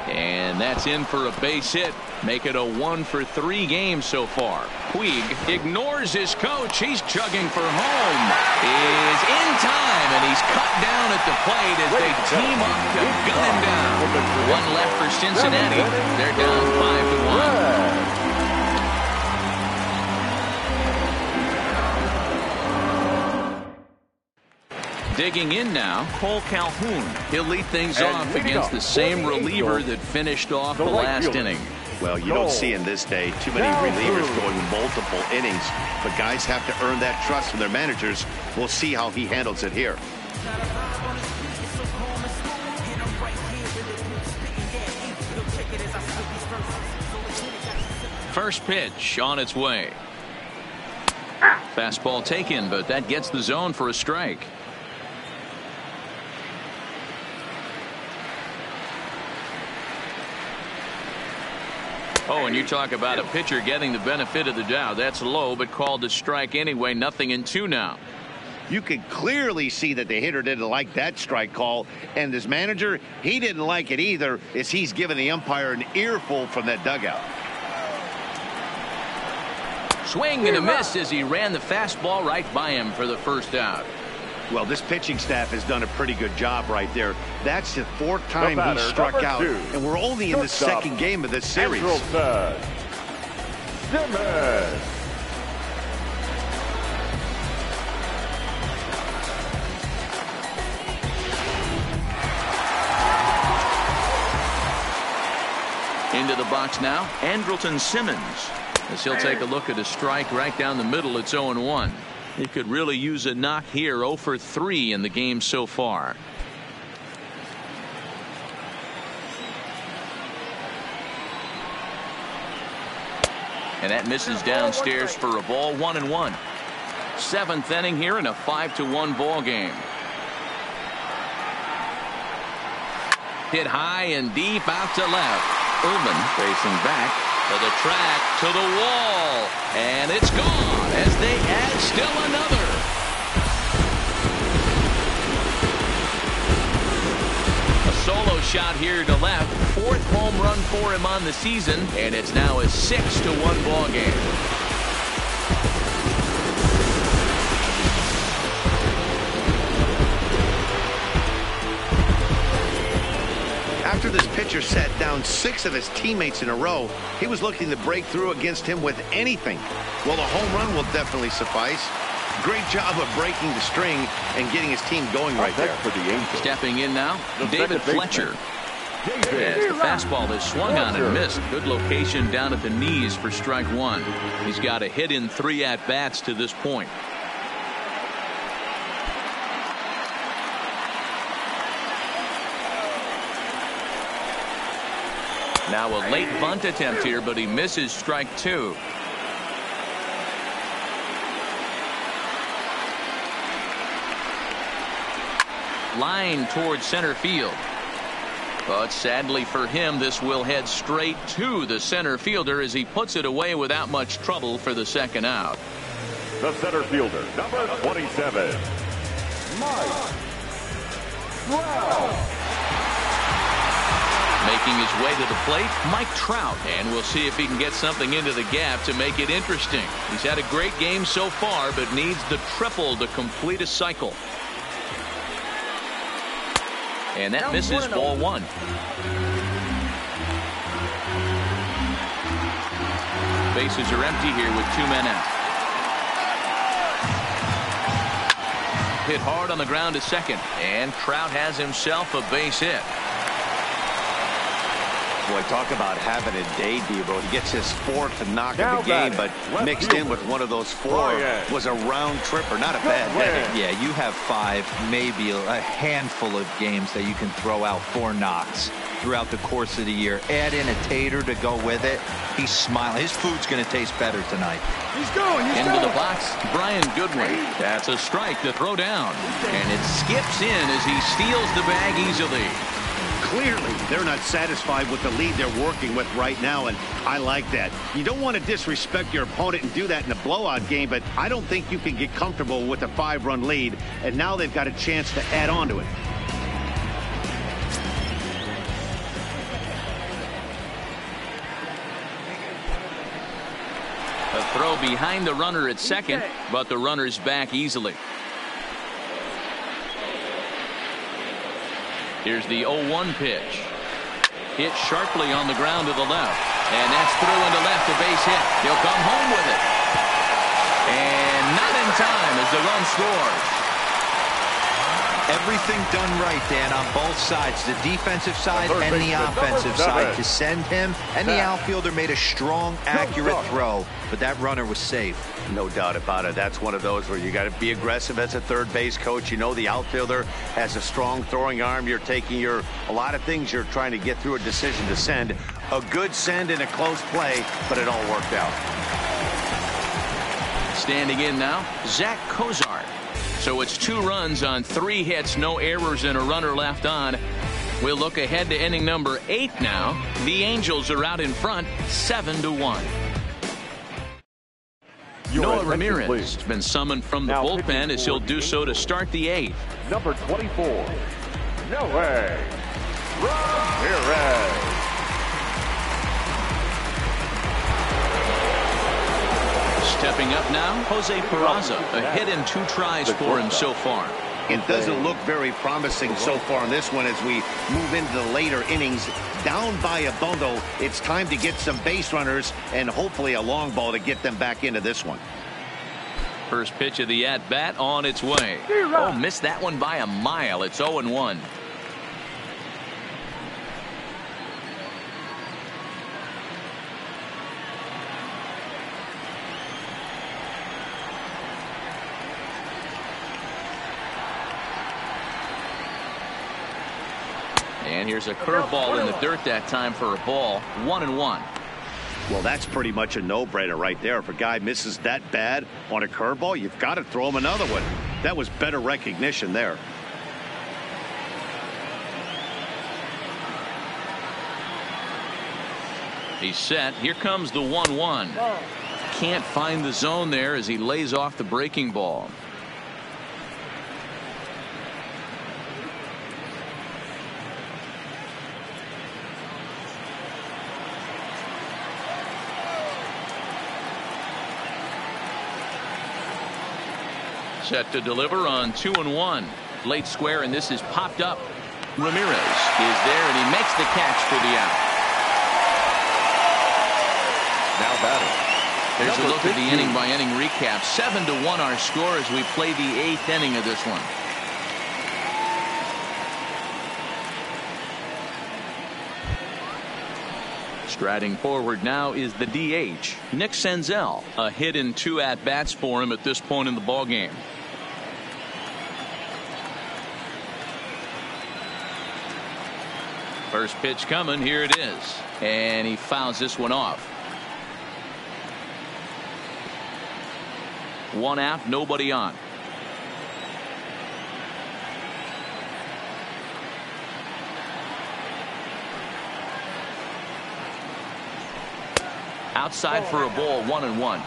And that's in for a base hit. Make it a 1 for 3 game so far. Puig ignores his coach. He's chugging for home. Is in time, and he's cut down at the plate as they team up to gun him down. 1 left for Cincinnati. They're down 5-1. Digging in now, Cole Calhoun. He'll lead things off against the same reliever that finished off the last inning. Well, you don't see in this day too many relievers going multiple innings, but guys have to earn that trust from their managers. We'll see how he handles it here. First pitch on its way. Fastball taken, but that gets the zone for a strike. Oh, and you talk about a pitcher getting the benefit of the doubt. That's low, but called a strike anyway. 0-2 now. You could clearly see that the hitter didn't like that strike call, and his manager, he didn't like it either, as he's giving the umpire an earful from that dugout. Swing and a miss as he ran the fastball right by him for the first out. Well, this pitching staff has done a pretty good job right there. That's the 4th time he struck out, and we're only in the 2nd game of this series. Into the box now, Andrelton Simmons. As he'll take a look at a strike right down the middle. It's 0-1. He could really use a knock here. 0 for 3 in the game so far. And that misses downstairs for a ball. 1-1. 7th inning here in a 5-1 ball game. Hit high and deep out to left. Ullman facing back to the track, to the wall, and it's gone as they add still another. A solo shot here to left. 4th home run for him on the season, and it's now a 6-1 ball game. After this pitcher sat down 6 of his teammates in a row, he was looking to break through against him with anything. Well, the home run will definitely suffice. Great job of breaking the string and getting his team going right there. For the Angels. Stepping in now, David Fletcher. As the fastball is swung on and missed. Good location down at the knees for strike one. He's got a hit in 3 at-bats to this point. Now a late bunt attempt here, but he misses strike 2. Line towards center field. But sadly for him, this will head straight to the center fielder as he puts it away without much trouble for the second out. The center fielder, number 27, Mike Trout. Making his way to the plate, Mike Trout, and we'll see if he can get something into the gap to make it interesting. He's had a great game so far, but needs the triple to complete a cycle. And that misses ball 1. Bases are empty here with 2 men out. Hit hard on the ground to second, and Trout has himself a base hit. Boy, talk about having a day, Debo. He gets his 4th knock of the game, but mixed in with one of those 4 was a round tripper. Not a bad day. Yeah, you have 5, maybe a handful of games that you can throw out 4 knocks throughout the course of the year. Add in a tater to go with it. He's smiling. His food's going to taste better tonight. He's going. Into the box, Brian Goodwin. That's a strike to throw down. And it skips in as he steals the bag easily. Clearly, they're not satisfied with the lead they're working with right now, and I like that. You don't want to disrespect your opponent and do that in a blowout game, but I don't think you can get comfortable with a 5-run lead, and now they've got a chance to add on to it. A throw behind the runner at second, but the runner's back easily. Here's the 0-1 pitch. Hit sharply on the ground to the left. And that's through into left, a base hit. He'll come home with it. And not in time as the run scores. Everything done right, Dan, on both sides, the defensive side and the offensive side, to send him, and the outfielder made a strong, accurate throw, but that runner was safe. No doubt about it. That's one of those where you got to be aggressive as a third base coach. You know the outfielder has a strong throwing arm. You're taking a lot of things you're trying to get through a decision to send. A good send in a close play, but it all worked out. Standing in now, Zach Cozart. So it's 2 runs on 3 hits, no errors, and a runner left on. We'll look ahead to inning number 8 now. The Angels are out in front, 7-1. Noah Ramirez has been summoned from the bullpen as he'll do so to start the 8th. Number 24, Noah Ramirez. Stepping up now, Jose Peraza. A hit in 2 tries for him so far. It doesn't look very promising so far in this one as we move into the later innings. Down by a bundle, it's time to get some base runners and hopefully a long ball to get them back into this one. First pitch of the at-bat on its way. Oh, missed that one by a mile. It's 0-1. And here's a curveball in the dirt that time for a ball. 1-1. Well, that's pretty much a no-brainer right there. If a guy misses that bad on a curveball, you've got to throw him another one. That was better recognition there. He's set. Here comes the 1-1. Can't find the zone there as he lays off the breaking ball. Set to deliver on 2-1. Late square, and this is popped up. Ramirez is there, and he makes the catch for the out. Now batting. There's a Number look at the 15. inning-by-inning recap. 7-1 our score as we play the 8th inning of this one. Striding forward now is the DH, Nick Senzel. A hit in 2 at-bats for him at this point in the ballgame. First pitch coming. Here it is. And he fouls this one off. 1 out, nobody on. Outside for a ball, 1-1.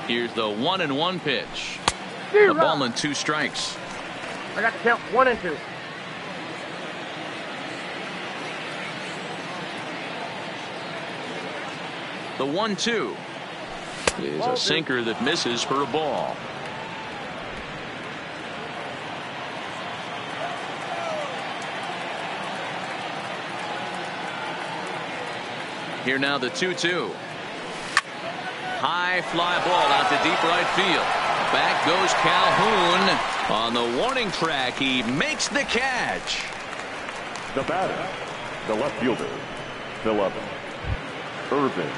Here's the 1-1 pitch. The ball and 2 strikes. I got the count 1 and 2. The 1-2 is a sinker that misses for a ball. Here now the 2-2. High fly ball out to deep right field. Back goes Calhoun. On the warning track, he makes the catch. The batter, the left fielder, Philip Irvin.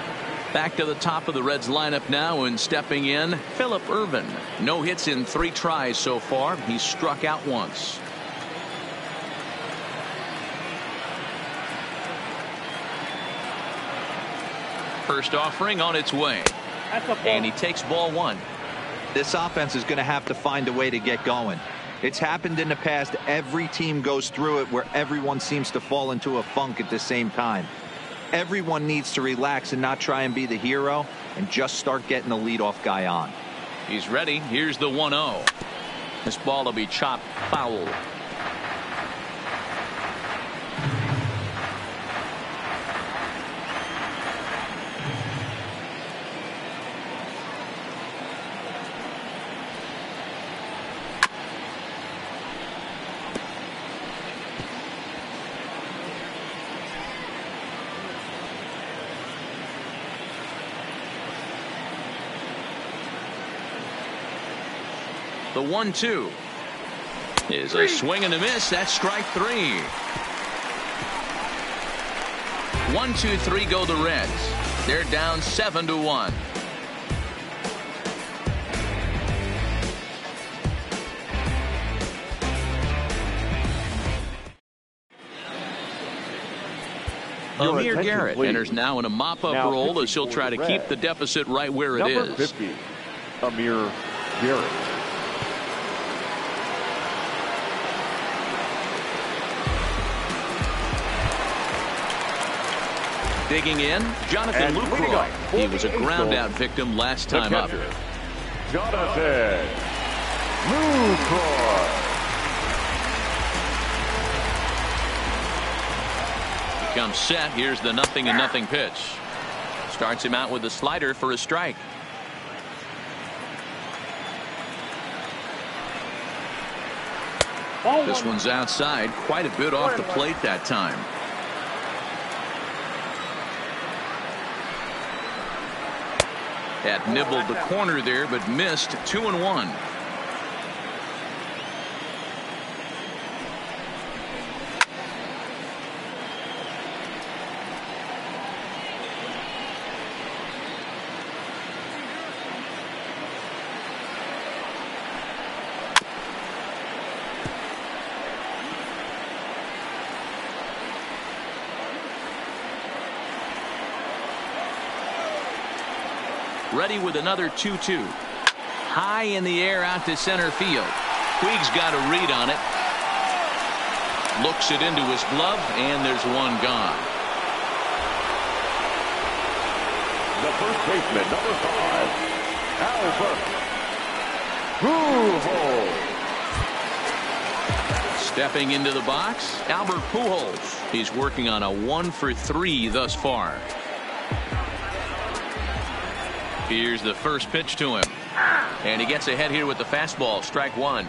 Back to the top of the Reds lineup now, and stepping in, Philip Irvin. No hits in 3 tries so far. He's struck out once. First offering on its way. And he takes ball 1. This offense is going to have to find a way to get going. It's happened in the past. Every team goes through it where everyone seems to fall into a funk at the same time. Everyone needs to relax and not try and be the hero and just start getting the leadoff guy on. He's ready. Here's the 1-0. This ball will be chopped foul. The 1-2 is a swing and a miss. That's strike 3. 1-2-3 go the Reds. They're down 7-1. Amir Garrett please. enters now in a mop-up Now role as he'll try to keep Reds. the deficit right where it Number is. 50, Amir Garrett. Digging in, Jonathan And leading up Lucroy. for He was a the Angels, ground-out victim last the time up. catcher, Jonathan Lucroy. Comes set. Here's the 0-0 pitch. Starts him out with a slider for a strike. This one's outside, quite a bit off the plate that time. Had nibbled the corner there, but missed. 2-1. Ready with another 2-2. High in the air out to center field. Puig's got a read on it. Looks it into his glove, and there's one gone. The first baseman, number 5, Albert Pujols. Stepping into the box, Albert Pujols. He's working on a 1-for-3 thus far. Here's the first pitch to him. And he gets ahead here with the fastball. Strike one.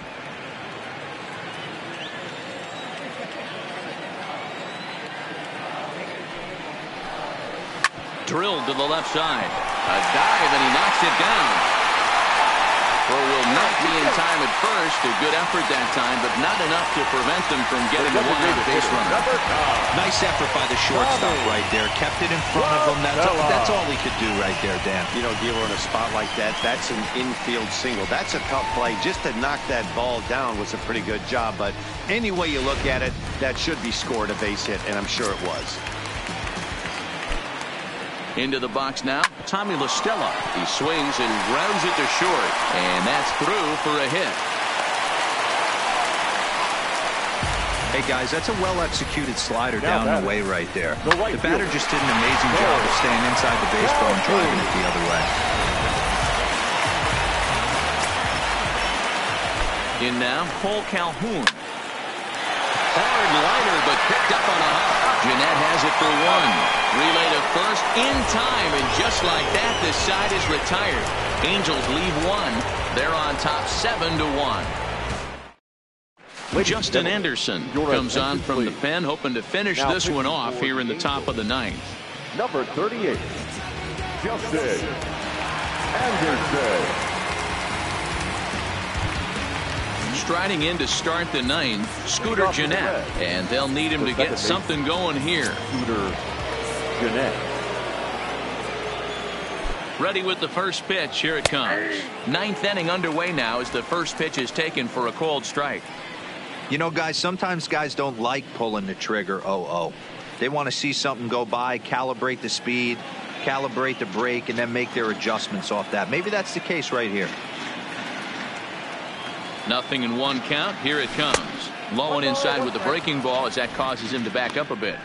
Drilled to the left side. A dive, and he knocks it down. Throw will not be in time at first. A good effort that time, but not enough to prevent them from getting a one-out base runner. Nice effort by the shortstop right there. Kept it in front of him. That's all he could do right there, Dan. You know, Gilo, in a spot like that, that's an infield single. That's a tough play. Just to knock that ball down was a pretty good job. But any way you look at it, that should be scored a base hit, and I'm sure it was. Into the box now, Tommy La Stella. He swings and grounds it to short, and that's through for a hit. Hey guys, that's a well-executed slider down and away right there. The batter just did an amazing job of staying inside the baseball and driving it the other way. In now, Cole Calhoun. Hard liner, but picked up on a hop. Jeanette has it for one. Relay to first in time, and just like that, this side is retired. Angels leave one. They're on top 7-1. Justin Anderson comes on from the pen, hoping to finish this one off here in the top of the ninth. Number 38, Justin Anderson. Striding in to start the ninth, Scooter Jeanette, and they'll need him to get something going here. Scooter Jeanette. Ready with the first pitch. Here it comes. Ninth inning underway now as the first pitch is taken for a called strike. You know, guys, sometimes guys don't like pulling the trigger 0-0. They want to see something go by, calibrate the speed, calibrate the brake, and then make their adjustments off that. Maybe that's the case right here. Nothing in one count. Here it comes. Low and inside with the breaking ball as that causes him to back up a bit.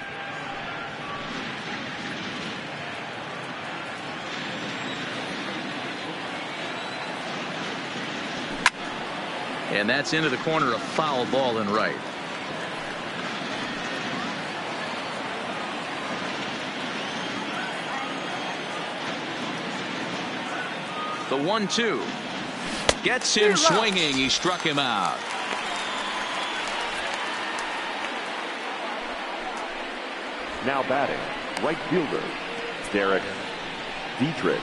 And that's into the corner, a foul ball and right. The 1-2. Gets him swinging. He struck him out. Now batting, right fielder, Derek Dietrich.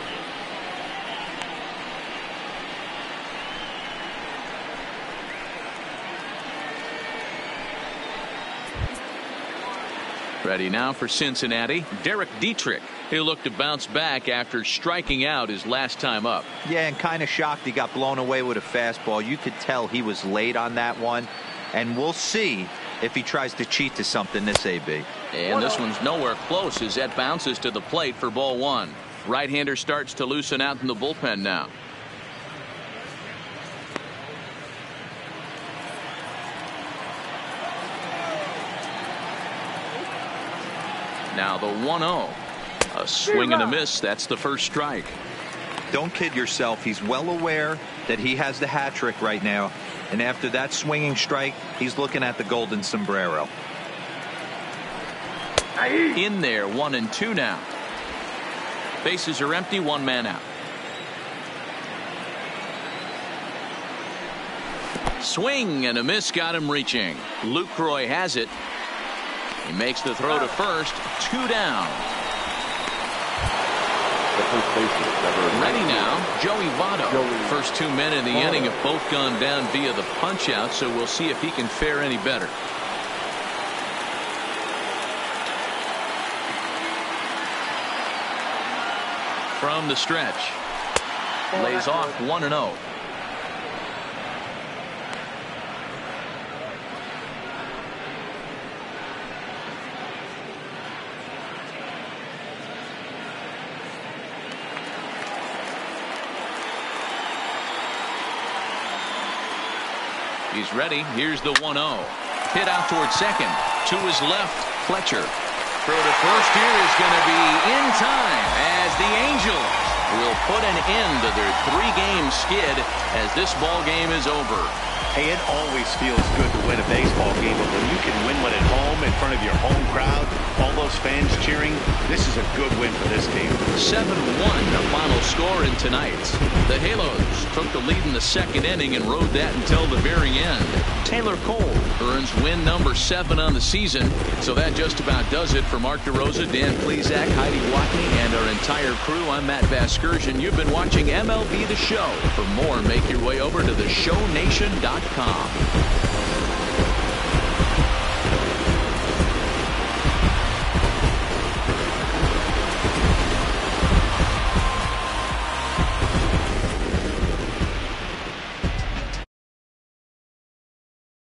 Ready now for Cincinnati, Derek Dietrich. He'll look to bounce back after striking out his last time up. Yeah, and kind of shocked he got blown away with a fastball. You could tell he was late on that one, and we'll see if he tries to cheat to something this AB. And this one's nowhere close as that bounces to the plate for ball one. Right-hander starts to loosen out in the bullpen now. Now the 1-0. A swing and a miss. That's the first strike. Don't kid yourself. He's well aware that he has the hat trick right now. And after that swinging strike, he's looking at the golden sombrero. In there, 1-2 now. Bases are empty, one man out. Swing and a miss got him reaching. Lucroy has it. He makes the throw to first. 2 down. Ready now, Joey Votto. First 2 men in the inning have both gone down via the punch out, so we'll see if he can fare any better. From the stretch. Lays off 1-0. He's ready. Here's the 1-0. Hit out towards second. To his left, Fletcher. Throw to first here is going to be in time as the Angels will put an end to their 3-game skid as this ball game is over. Hey, it always feels good to win a baseball game, but when you can win one at home in front of your home crowd, all those fans cheering, this is a good win for this team. 7-1 the final score in tonight. The Halos took the lead in the 2nd inning and rode that until the very end. Taylor Cole earns win number 7 on the season. So that just about does it for Mark DeRosa, Dan Plesac, Heidi Watney, and our entire crew. I'm Matt Vasgersian. You've been watching MLB The Show. For more, make your way over to theshownation.com.